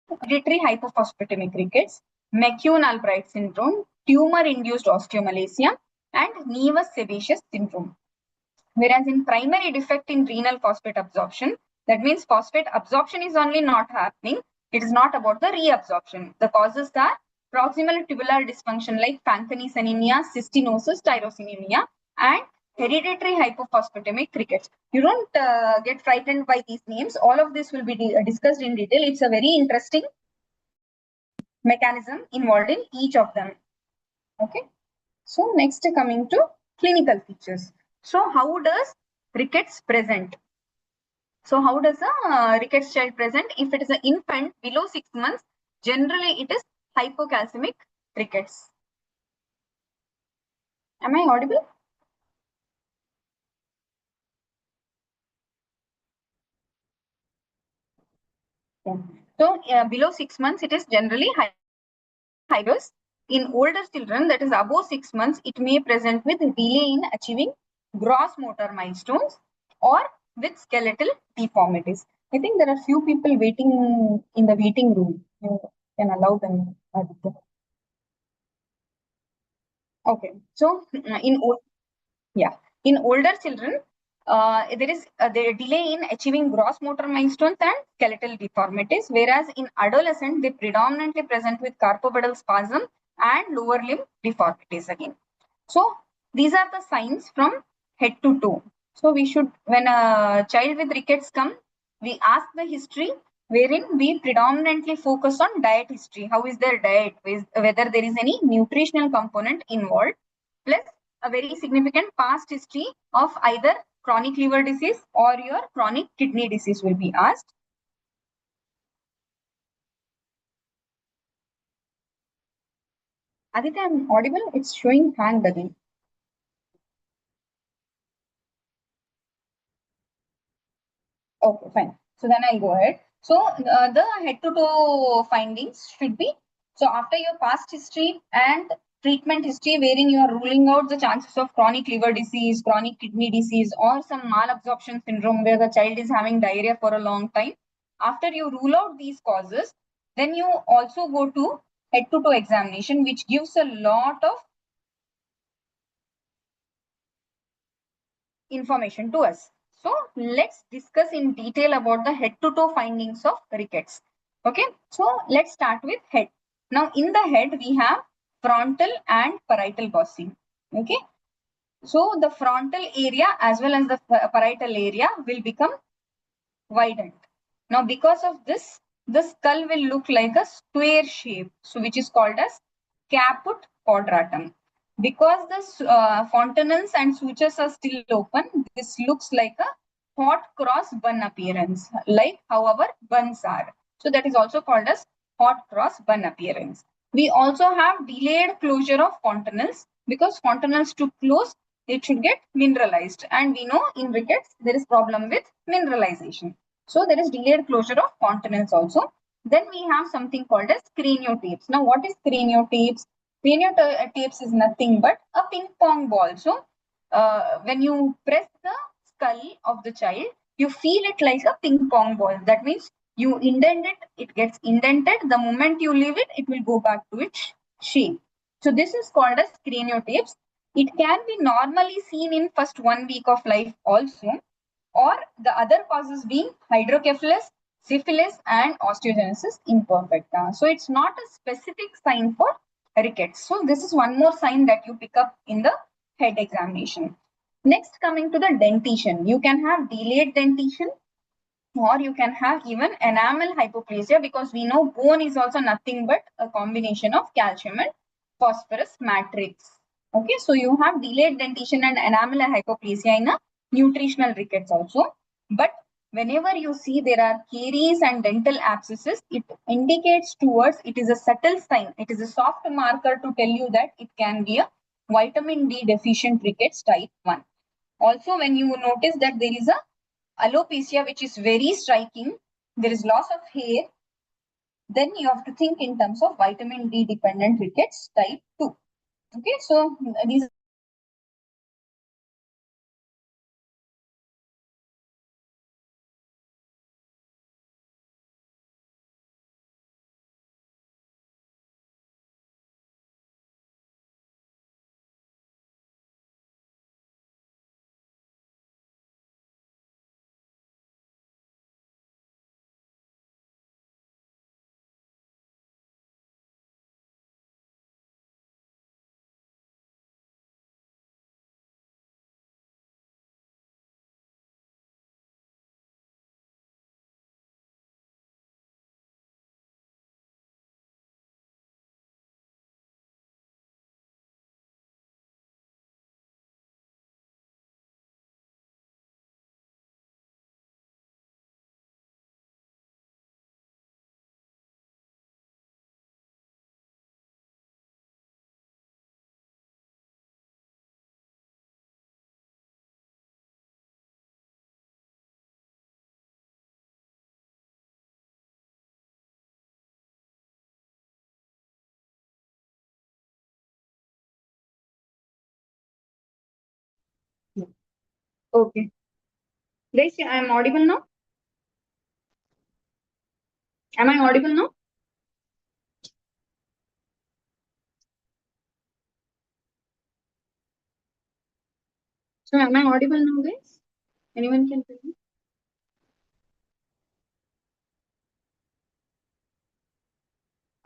hereditary hypophosphatemic rickets. McCune-Albright syndrome, tumor-induced osteomalacia, and nevus sebaceous syndrome. Whereas in primary defect in renal phosphate absorption, that means phosphate absorption is only not happening. It is not about the reabsorption. The causes are proximal tubular dysfunction like Fanconi's anemia, cystinosis, tyrosinemia, and hereditary hypophosphatemic rickets. You don't get frightened by these names. All of this will be discussed in detail. It's a very interesting mechanism involved in each of them. Okay. So next coming to clinical features. So how does rickets present? So how does a rickets child present? If it is an infant below 6 months, generally it is hypocalcemic rickets. Am I audible? Yeah. So below 6 months, it is generally hypos. In older children, that is above 6 months, it may present with delay in achieving gross motor milestones or with skeletal deformities. I think there are few people waiting in the waiting room. You can allow them. Okay. So in older children, there is the delay in achieving gross motor milestones and skeletal deformities, whereas in adolescent, they predominantly present with carpopedal spasm and lower limb deformities again. So these are the signs from head to toe. So we should, when a child with rickets come, we ask the history, wherein we predominantly focus on diet history. How is their diet? Whether there is any nutritional component involved, plus a very significant past history of either chronic liver disease or your chronic kidney disease will be asked. Aditya, I'm audible. It's showing hand again. Okay, fine. So then I'll go ahead. So the head to toe findings should be, so after your past history and treatment history, wherein you are ruling out the chances of chronic liver disease, chronic kidney disease, or some malabsorption syndrome where the child is having diarrhea for a long time. After you rule out these causes, then you also go to head to toe examination, which gives a lot of information to us. So let's discuss in detail about the head to toe findings of rickets. Okay, so let's start with head. Now in the head, we have frontal and parietal bossing. Okay, so the frontal area as well as the parietal area will become widened. Now because of this, the skull will look like a square shape, so which is called as caput quadratum. Because the fontanelles and sutures are still open, this looks like a hot cross bun appearance, like how our buns are. So that is also called as hot cross bun appearance. We also have delayed closure of fontanelles, because fontanelles to close, it should get mineralized. And we know in rickets, there is problem with mineralization. So there is delayed closure of fontanelles also. Then we have something called as craniotapes. Now what is craniotapes? Craniotapes is nothing but a ping pong ball. So when you press the skull of the child, you feel it like a ping pong ball. That means you indent it, it gets indented. The moment you leave it, it will go back to its shape. So this is called as craniotapes. It can be normally seen in first 1 week of life also, or the other causes being hydrocephalus, syphilis, and osteogenesis imperfecta. So it's not a specific sign for rickets. So this is one more sign that you pick up in the head examination. Next, coming to the dentition, you can have delayed dentition, or you can have even enamel hypoplasia, because we know bone is also nothing but a combination of calcium and phosphorus matrix. Okay, so you have delayed dentition and enamel hypoplasia in a nutritional rickets also. But whenever you see there are caries and dental abscesses, it indicates towards, it is a subtle sign, it is a soft marker to tell you that it can be a vitamin D deficient rickets type 1. Also, when you notice that there is a alopecia, which is very striking, there is loss of hair, then you have to think in terms of vitamin D dependent rickets type 2. Okay, so these Okay. Guys, I am audible now? Am I audible now? So am I audible now, guys? Anyone can tell me?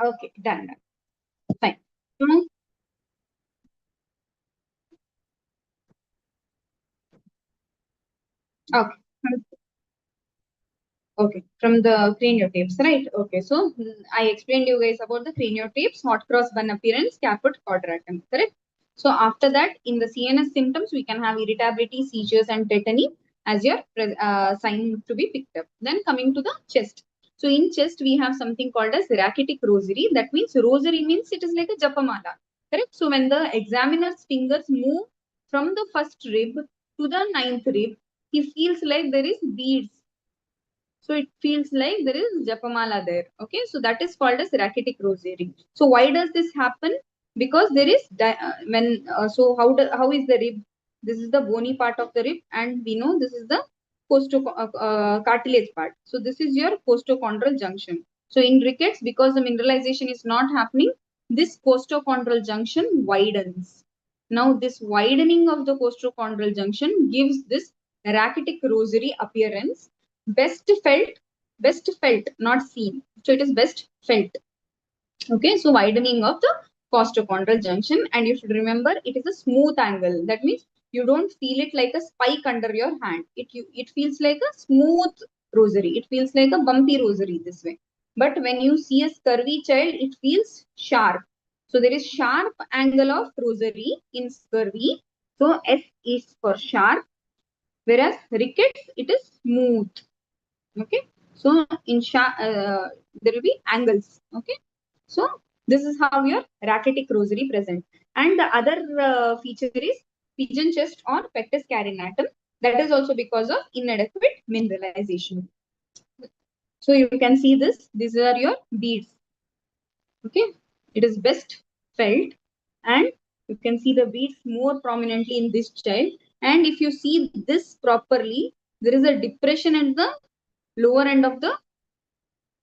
Okay, done. Fine. Okay. Okay, from the craniotapes, right? Okay, so I explained you guys about the craniotapes, hot cross bun appearance, caput quadratum, correct? So after that, in the CNS symptoms, we can have irritability, seizures, and tetany as your sign to be picked up. Then coming to the chest. So in chest, we have something called as rachitic rosary. That means rosary means it is like a japamala, correct? So when the examiner's fingers move from the first rib to the ninth rib, he feels like there is beads. So it feels like there is Japamala there. Okay, so that is called as rachitic rosary. So why does this happen? Because there is so how is the rib? This is the bony part of the rib, and we know this is the cartilage part. So this is your costochondral junction. So in rickets, because the mineralization is not happening, this costochondral junction widens. Now this widening of the costochondral junction gives this rachitic rosary appearance, best felt, not seen. So it is best felt. Okay, so widening of the costochondral junction, and you should remember it is a smooth angle. That means you don't feel it like a spike under your hand. It feels like a smooth rosary. It feels like a bumpy rosary this way. But when you see a scurvy child, it feels sharp. So there is sharp angle of rosary in scurvy. So S is for sharp, whereas rickets, it is smooth. Okay, so in there will be angles. Okay, so this is how your rachitic rosary present. And the other feature is pigeon chest or pectus carinatum. That is also because of inadequate mineralization. So you can see this, these are your beads. Okay, it is best felt, and you can see the beads more prominently in this child. And if you see this properly, there is a depression at the lower end of the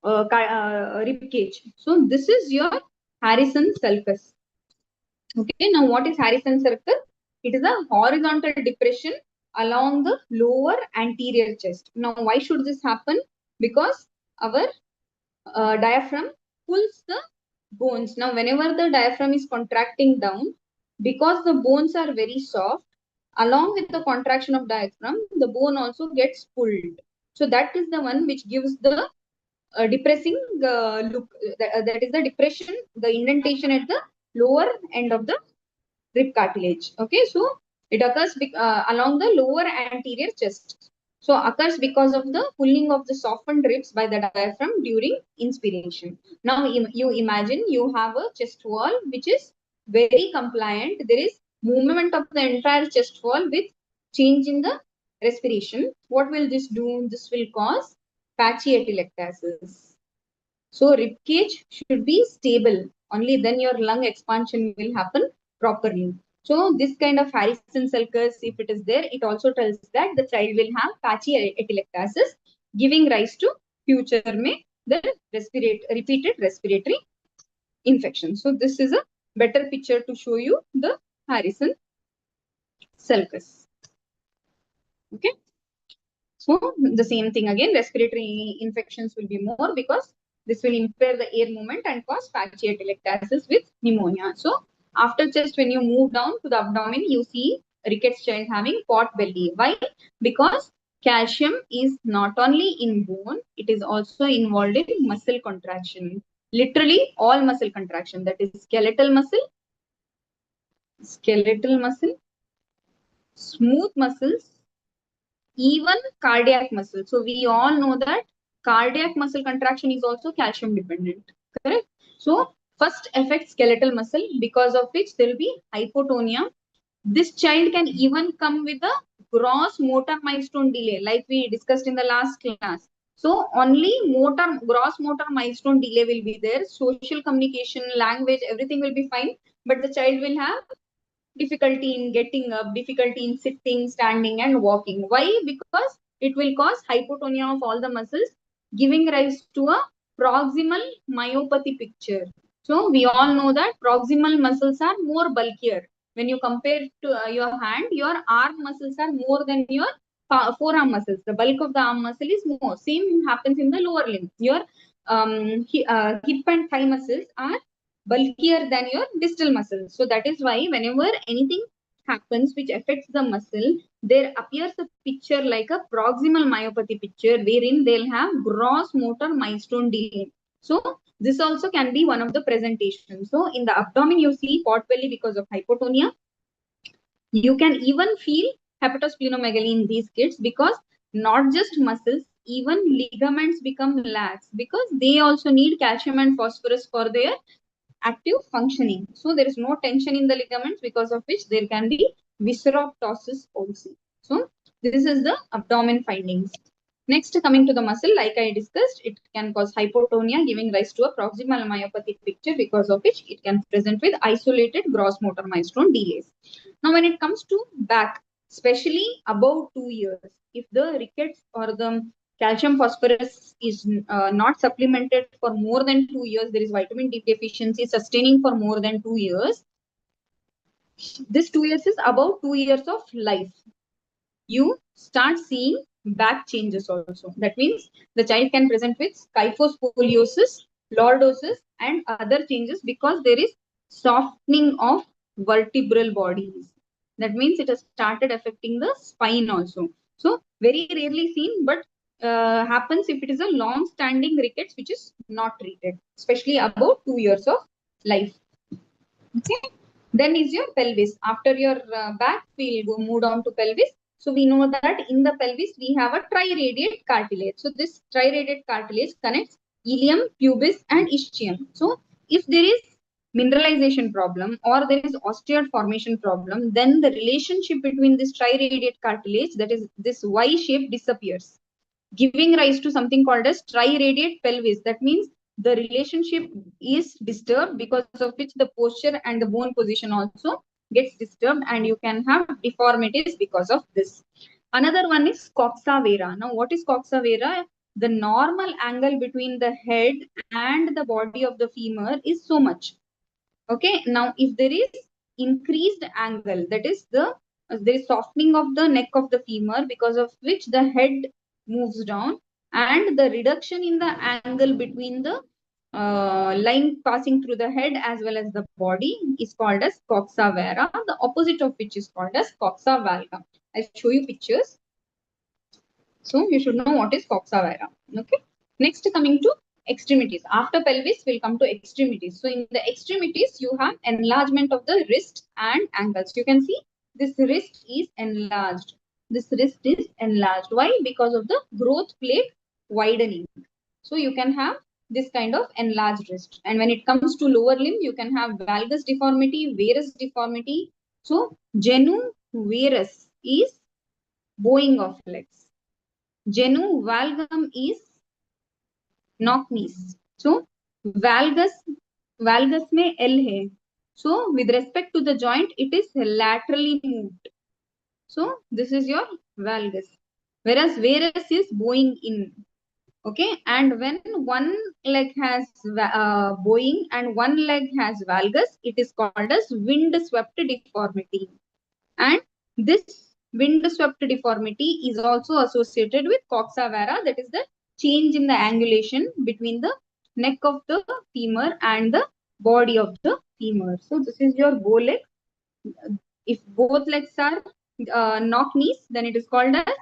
rib cage. So this is your Harrison sulcus. Okay, now what is Harrison sulcus? It is a horizontal depression along the lower anterior chest. Now, why should this happen? Because our diaphragm pulls the bones. Now, whenever the diaphragm is contracting down, because the bones are very soft, along with the contraction of diaphragm, the bone also gets pulled. So that is the one which gives the depressing look. That is the depression, the indentation at the lower end of the rib cartilage. Okay, so it occurs along the lower anterior chest. So occurs because of the pulling of the softened ribs by the diaphragm during inspiration. Now you imagine you have a chest wall which is very compliant. There is movement of the entire chest wall with change in the respiration. What will this do? This will cause patchy atelectasis. So rib cage should be stable. Only then your lung expansion will happen properly. So this kind of Harrison sulcus, if it is there, it also tells that the child will have patchy atelectasis, giving rise to future may the repeated respiratory infection. So this is a better picture to show you the Harrison sulcus. Okay. So the same thing again, respiratory infections will be more because this will impair the air movement and cause patchy atelectasis with pneumonia. So after chest, when you move down to the abdomen, you see rickets child having pot belly. Why? Because calcium is not only in bone, it is also involved in muscle contraction. Literally all muscle contraction, that is skeletal muscle, smooth muscles, even cardiac muscle. So we all know that cardiac muscle contraction is also calcium dependent, correct? So first affects skeletal muscle, because of which there will be hypotonia. This child can even come with a gross motor milestone delay, like we discussed in the last class. So only gross motor milestone delay will be there. Social communication, language, everything will be fine, but the child will have difficulty in getting up, difficulty in sitting, standing, and walking. Why? Because it will cause hypotonia of all the muscles, giving rise to a proximal myopathy picture. So we all know that proximal muscles are more bulkier. When you compare to your hand, your arm muscles are more than your forearm muscles. The bulk of the arm muscle is more. Same happens in the lower limb. Your hip and thigh muscles are bulkier than your distal muscles. So that is why whenever anything happens which affects the muscle, there appears a picture like a proximal myopathy picture wherein they'll have gross motor milestone delay. So this also can be one of the presentations. So in the abdomen, you see pot belly because of hypotonia. You can even feel hepatosplenomegaly in these kids because not just muscles, even ligaments become lax because they also need calcium and phosphorus for their active functioning. So there is no tension in the ligaments because of which there can be visceroptosis also. So this is the abdomen findings. Next, coming to the muscle, like I discussed, it can cause hypotonia, giving rise to a proximal myopathy picture because of which it can present with isolated gross motor milestone delays. Now, when it comes to back, especially above 2 years, if the rickets or the calcium phosphorus is not supplemented for more than 2 years, there is vitamin D deficiency sustaining for more than 2 years. This 2 years is about 2 years of life. You start seeing back changes also. That means the child can present with kyphoscoliosis, lordosis, and other changes because there is softening of vertebral bodies. That means it has started affecting the spine also. So very rarely seen, but happens if it is a long-standing rickets which is not treated, especially about 2 years of life. Okay. Then is your pelvis. After your back, we'll go move on to pelvis. So we know that in the pelvis, we have a triradiate cartilage. So this triradiate cartilage connects ilium, pubis, and ischium. So if there is mineralization problem or there is osteoid formation problem, then the relationship between this triradiate cartilage, that is this Y shape, disappears, giving rise to something called as triradiate pelvis. That means the relationship is disturbed, because of which the posture and the bone position also gets disturbed, and you can have deformities because of this. Another one is coxa vara. Now, what is coxa vara? The normal angle between the head and the body of the femur is so much. Okay. Now, if there is increased angle, that is there is softening of the neck of the femur, because of which the head moves down, and the reduction in the angle between the line passing through the head as well as the body is called as coxa vara. The opposite of which is called as coxa valga. I'll show you pictures. So you should know what is coxa vara. Okay. Next, coming to extremities. After pelvis, we'll come to extremities. So in the extremities, you have enlargement of the wrist and ankles. You can see this wrist is enlarged. This wrist is enlarged. Why? Because of the growth plate widening. So you can have this kind of enlarged wrist. And when it comes to lower limb, you can have valgus deformity, varus deformity. So genu varus is bowing of legs. Genu valgum is knock knees. So valgus में L है. So with respect to the joint, it is laterally moved. So this is your valgus. Whereas varus is bowing in. Okay. And when one leg has bowing and one leg has valgus, it is called as wind swept deformity. And this wind swept deformity is also associated with coxa vara, that is the change in the angulation between the neck of the femur and the body of the femur. So this is your bow leg. If both legs are knock knees, then it is called as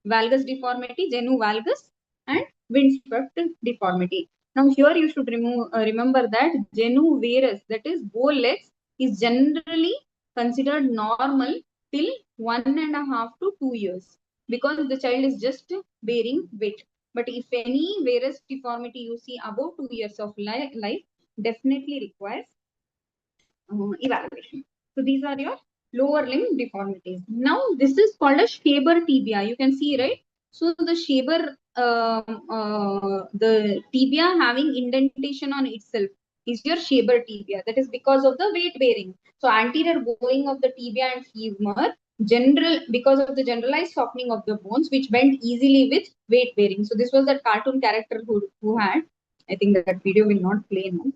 valgus deformity, genu valgus, and wind swept deformity. Now here you should remember that genu varus, that is bow legs, is generally considered normal till 1.5 to 2 years, because the child is just bearing weight. But if any varus deformity you see above 2 years of life, definitely requires evaluation. So these are your lower limb deformities. Now this is called a Shaber tibia. You can see, right? So the Shaber, the tibia having indentation on itself. is your Shaber tibia. That is because of the weight bearing. So anterior bowing of the tibia and femur, because of the generalized softening of the bones, which bend easily with weight bearing. So this was that cartoon character who had. I think that video will not play now.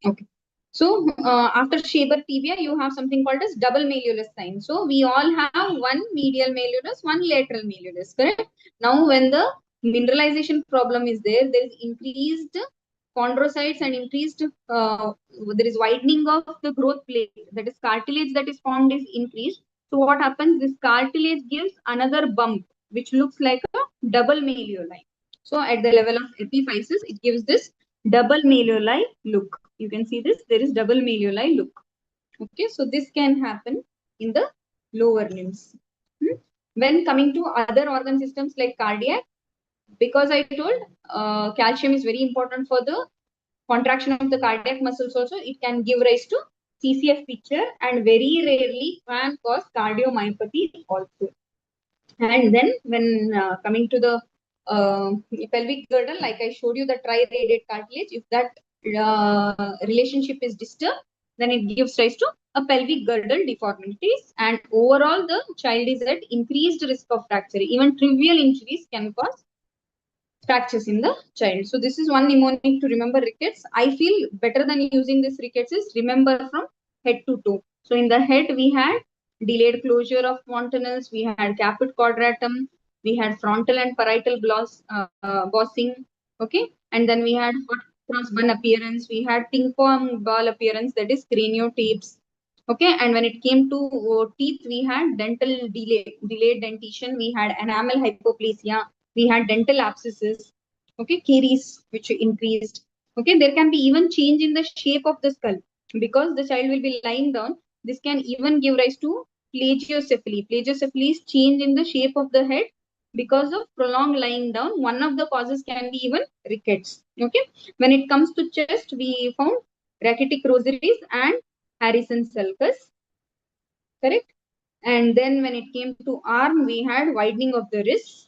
Okay. So after Shaber tibia, you have something called as double malleolus sign. So we all have one medial malleolus, one lateral malleolus, correct? Now when the mineralization problem is there is increased chondrocytes and increased, there is widening of the growth plate. That is cartilage that is formed is increased. So what happens? This cartilage gives another bump, which looks like a double malleoli. So at the level of epiphysis, it gives this double malleoli look. You can see this, there is double malleoli look. Okay, so this can happen in the lower limbs. When coming to other organ systems like cardiac, because I told calcium is very important for the contraction of the cardiac muscles also, it can give rise to CCF picture and very rarely can cause cardiomyopathy also. And then when coming to the pelvic girdle, like I showed you the triradiate cartilage, if that relationship is disturbed, then it gives rise to a pelvic girdle deformities, and overall the child is at increased risk of fracture. Even trivial injuries can cause fractures in the child. So this is one mnemonic to remember rickets. I feel better than using this rickets is remember from head to toe. So in the head we had delayed closure of fontanelles, we had caput quadratum, we had frontal and parietal bossing, okay, and then we had hot cross bun appearance, we had ping pong ball appearance, that is craniotapes, okay, and when it came to teeth, we had delayed dentition, we had enamel hypoplasia, we had dental abscesses, okay, caries which increased, okay. There can be even change in the shape of the skull because the child will be lying down. This can even give rise to plagiocephaly. Plagiocephaly is change in the shape of the head because of prolonged lying down. One of the causes can be even rickets, okay. When it comes to chest, we found rachitic rosaries and Harrison sulcus, correct. And then when it came to arm, we had widening of the wrists.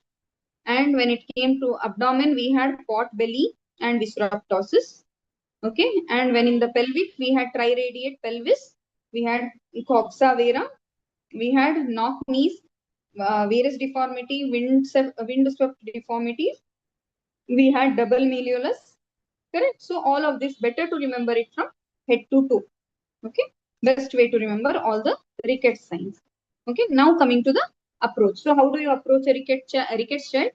And when it came to abdomen, we had pot belly and visceroptosis. Okay. And when in the pelvic, we had triradiate pelvis, we had coxa vera, we had knock knees, varus deformity, wind-swept deformities, we had double malleolus, correct? So all of this, better to remember it from head to toe. Okay. Best way to remember all the rickets signs. Okay. Now coming to the approach. So how do you approach a rickets child?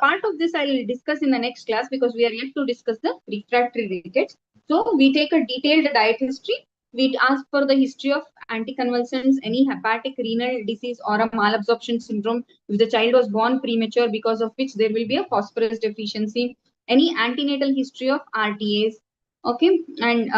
Part of this I will discuss in the next class because we are yet to discuss the refractory rickets. So we take a detailed diet history. We ask for the history of anticonvulsants, any hepatic renal disease or a malabsorption syndrome. If the child was born premature, because of which there will be a phosphorus deficiency, any antenatal history of RTAs, okay, and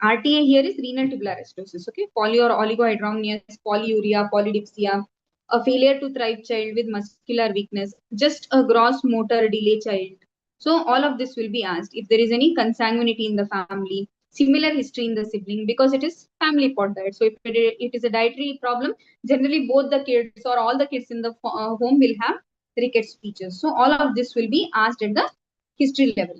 RTA here is renal tubular acidosis, okay, poly or oligohydramnios, polyuria, polydipsia, a failure to thrive child with muscular weakness, just a gross motor delay child. So all of this will be asked. If there is any consanguinity in the family, similar history in the sibling, because it is family pot diet. So if it is a dietary problem, generally both the kids or all the kids in the home will have rickets features. So all of this will be asked at the history level.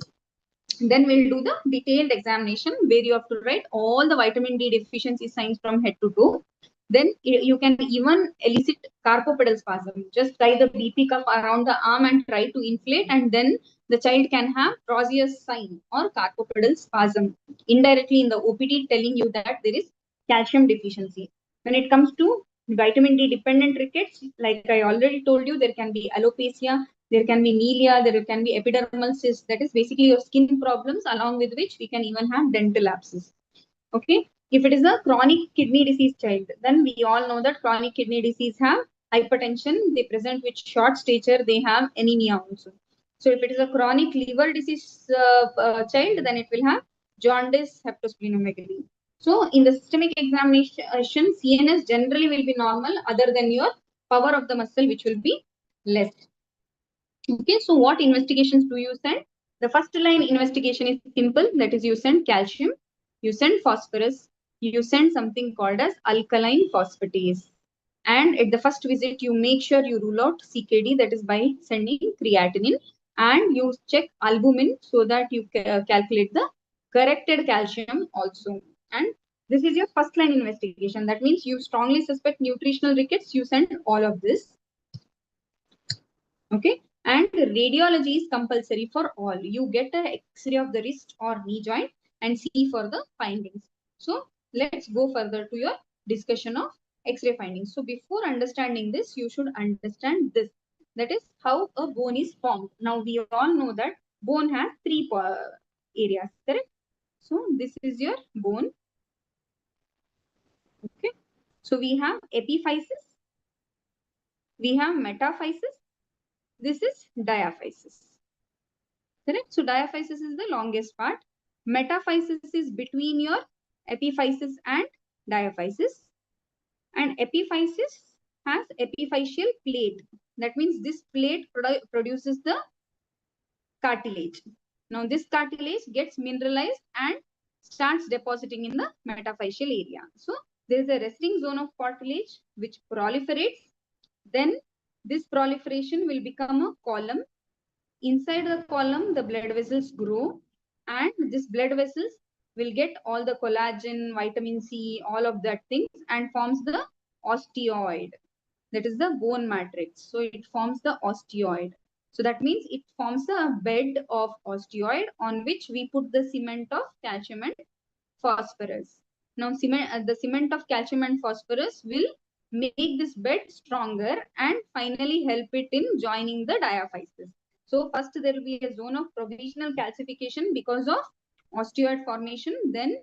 Then we'll do the detailed examination where you have to write all the vitamin D deficiency signs from head to toe. Then you can even elicit carpopedal spasm. Just tie the BP cuff around the arm and try to inflate, and then the child can have Rosier's sign or carpopedal spasm. Indirectly in the OPD telling you that there is calcium deficiency. When it comes to vitamin D dependent rickets, like I already told you, there can be alopecia, there can be melia, there can be epidermal cyst, that is basically your skin problems, along with which we can even have dental abscess. Okay. If it is a chronic kidney disease child, then we all know that chronic kidney disease have hypertension, they present with short stature, they have anemia also. So if it is a chronic liver disease child, then it will have jaundice, hepatosplenomegaly. So in the systemic examination, CNS generally will be normal other than your power of the muscle, which will be less. Okay, so what investigations do you send? The first line investigation is simple, that is you send calcium, you send phosphorus, you send something called as alkaline phosphatase. And at the first visit, you make sure you rule out CKD, that is by sending creatinine. and you check albumin so that you calculate the corrected calcium also. And this is your first line investigation. That means you strongly suspect nutritional rickets, you send all of this. Okay. And radiology is compulsory for all. You get an X-ray of the wrist or knee joint and see for the findings. So let's go further to your discussion of X-ray findings. So before understanding this, you should understand this. That is how a bone is formed. Now we all know that bone has three areas, correct? So this is your bone. Okay. So we have epiphysis, we have metaphysis, this is diaphysis. Correct? So diaphysis is the longest part. Metaphysis is between your epiphysis and diaphysis. And epiphysis has epiphyseal plate. That means this plate produces the cartilage. Now this cartilage gets mineralized and starts depositing in the metaphyseal area. So there is a resting zone of cartilage which proliferates. Then this proliferation will become a column. Inside the column, the blood vessels grow, and this blood vessels will get all the collagen, vitamin C, all of that things, and forms the osteoid. That is the bone matrix. So it forms the osteoid. So that means it forms a bed of osteoid on which we put the cement of calcium and phosphorus. Now, the cement of calcium and phosphorus will make this bed stronger and finally help it in joining the diaphysis. So first there will be a zone of provisional calcification because of osteoid formation. Then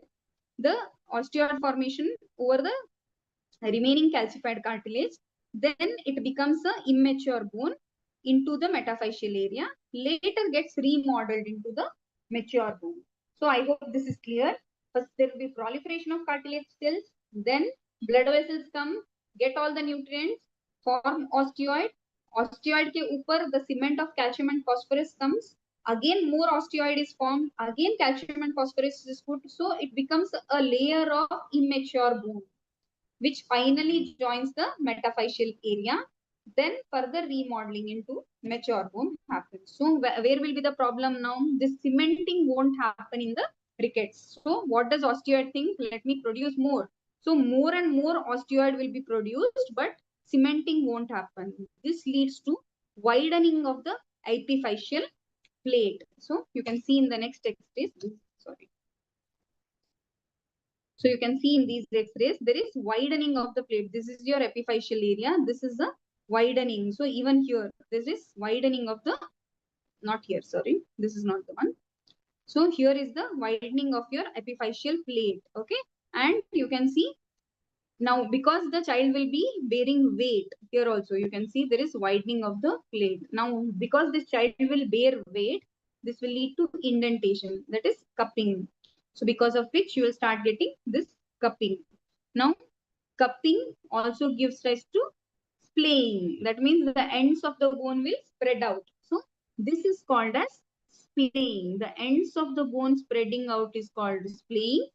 the osteoid formation over the remaining calcified cartilage. Then it becomes a immature bone into the metaphyseal area. Later gets remodeled into the mature bone. So I hope this is clear. First there will be proliferation of cartilage cells. Then blood vessels come, get all the nutrients, form osteoid. Osteoid ke upar the cement of calcium and phosphorus comes. Again more osteoid is formed. Again calcium and phosphorus is put. So it becomes a layer of immature bone, which finally joins the metaphyseal area. Then further remodeling into mature bone happens. So where will be the problem now? This cementing won't happen in the rickets. So what does osteoid think? Let me produce more. So more and more osteoid will be produced, but cementing won't happen. This leads to widening of the epiphyseal plate. So you can see in the next X-rays. Sorry. So you can see in these X-rays, there is widening of the plate. This is your epiphyseal area. This is the widening. So even here, this is widening of the, not here, sorry. This is not the one. So here is the widening of your epiphyseal plate. Okay. And you can see now because the child will be bearing weight, here also you can see there is widening of the plate. Now because this child will bear weight, this will lead to indentation, that is cupping. So because of which you will start getting this cupping. Now cupping also gives rise to splaying. That means the ends of the bone will spread out. So this is called as splaying. The ends of the bone spreading out is called splaying.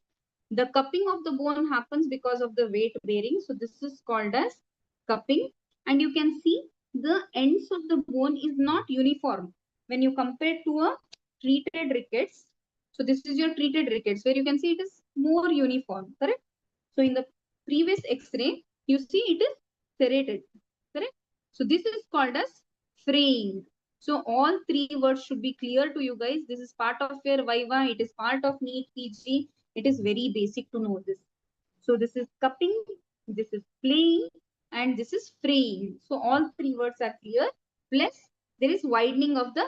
The cupping of the bone happens because of the weight bearing. So this is called as cupping. And you can see the ends of the bone is not uniform when you compare to a treated rickets. So this is your treated rickets where you can see it is more uniform, correct? So in the previous X-ray, you see it is serrated, correct? So this is called as fraying. So all three words should be clear to you guys. This is part of your Viva. It is part of NEET PG. It is very basic to know this. So this is cupping, this is playing, and this is fraying. So all three words are clear. Plus there is widening of the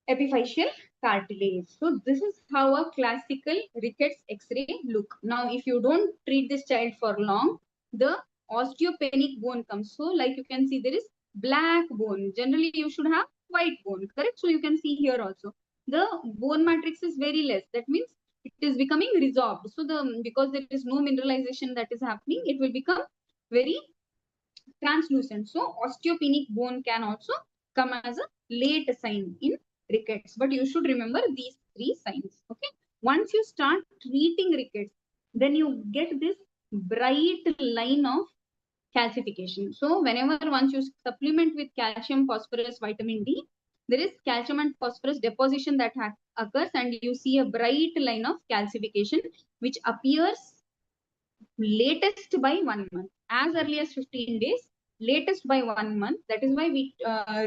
epiphyseal cartilage. So this is how a classical rickets X-ray look. Now, if you don't treat this child for long, the osteopenic bone comes. So like you can see, there is black bone. Generally, you should have white bone, correct? So you can see here also. The bone matrix is very less. That means it is becoming resorbed. So because there is no mineralization that is happening, it will become very translucent. So osteopenic bone can also come as a late sign in rickets. But you should remember these three signs. Okay. Once you start treating rickets, then you get this bright line of calcification. So whenever once you supplement with calcium, phosphorus, vitamin D, there is calcium and phosphorus deposition that occurs, and you see a bright line of calcification which appears latest by 1 month, as early as 15 days, latest by 1 month. That is why we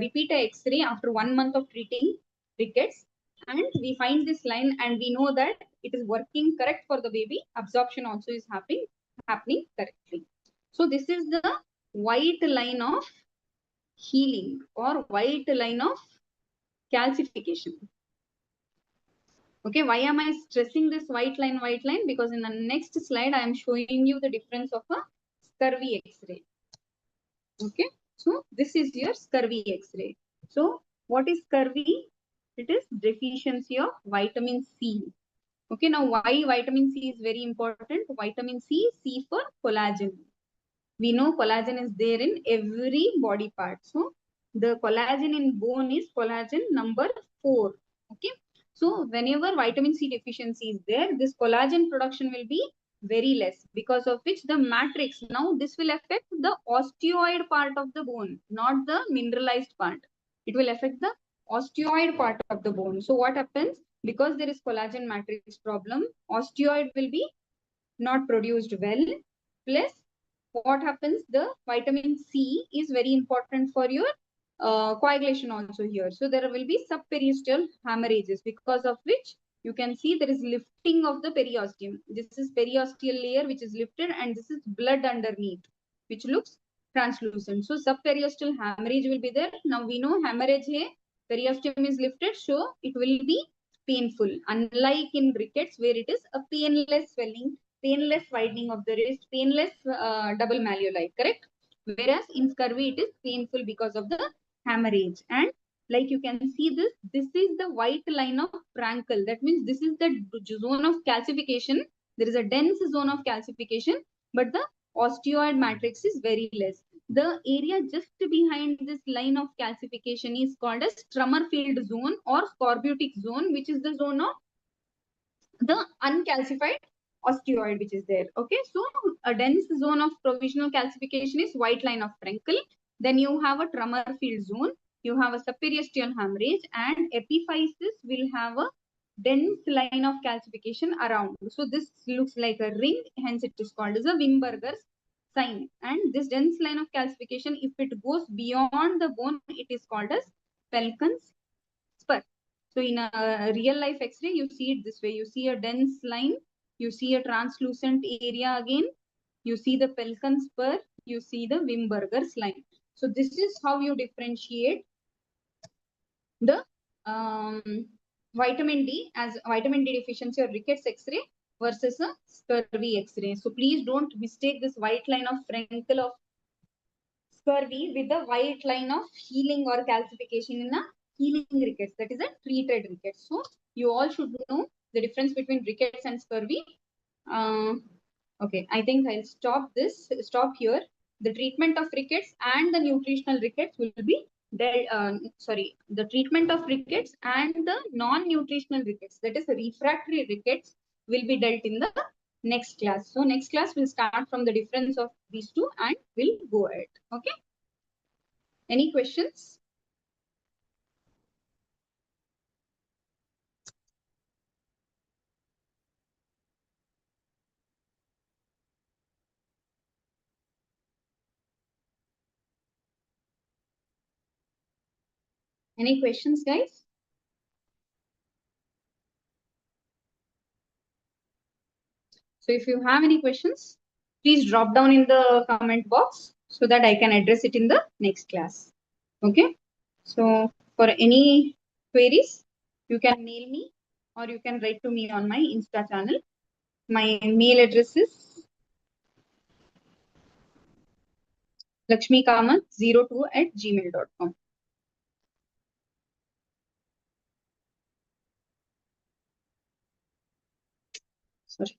repeat a X-ray after 1 month of treating rickets, and we find this line, and we know that it is working correct for the baby. Absorption also is happening correctly. So this is the white line of healing or white line of calcification. Okay, why am I stressing this white line? Because in the next slide, I am showing you the difference of a scurvy X-ray. Okay, so this is your scurvy X-ray. So what is scurvy? It is deficiency of vitamin C. Okay, now why vitamin C is very important? Vitamin C, C for collagen. We know collagen is there in every body part. So the collagen in bone is collagen number 4. Okay. So whenever vitamin C deficiency is there, this collagen production will be very less, because of which the matrix, now this will affect the osteoid part of the bone, not the mineralized part. It will affect the osteoid part of the bone. So what happens? Because there is collagen matrix problem, osteoid will be not produced well. Plus, what happens? The vitamin C is very important for your coagulation also here. So there will be subperiosteal hemorrhages, because of which you can see there is lifting of the periosteum. This is periosteal layer which is lifted, and this is blood underneath, which looks translucent. So subperiosteal hemorrhage will be there. Now we know hemorrhage hai, periosteum is lifted, so it will be painful. Unlike in rickets, where it is a painless swelling, painless widening of the wrist, painless double malleoli, correct? Whereas in scurvy, it is painful because of the hemorrhage. And like you can see this is the white line of Frankel. That means this is the zone of calcification. There is a dense zone of calcification, but the osteoid matrix is very less. The area just behind this line of calcification is called as Trummerfield zone or scorbutic zone, which is the zone of the uncalcified osteoid which is there. Okay, so a dense zone of provisional calcification is white line of Frankel. Then you have a Trummerfield zone, you have a subperiosteal hemorrhage, and epiphysis will have a dense line of calcification around. So this looks like a ring, hence it is called as a Wimberger's sign. And this dense line of calcification, if it goes beyond the bone, it is called as Pelton's spur. So in a real life X-ray, you see it this way. You see a dense line, you see a translucent area again, you see the Pelton spur, you see the Wimberger's line. So this is how you differentiate the vitamin D as vitamin D deficiency or rickets X-ray versus a scurvy X-ray. So please don't mistake this white line of Frankel of scurvy with the white line of healing or calcification in a healing rickets, that is a treated rickets. So you all should know the difference between rickets and scurvy. Okay, I think I'll stop here. The treatment of rickets and the nutritional rickets will be the treatment of rickets and the non-nutritional rickets, that is refractory rickets, will be dealt in the next class. So next class will start from the difference of these two and we'll go ahead. Okay. Any questions? Any questions, guys? So if you have any questions, please drop down in the comment box so that I can address it in the next class. Okay. So for any queries, you can mail me or you can write to me on my Insta channel. My mail address is laxmikamath02@gmail.com. Sorry.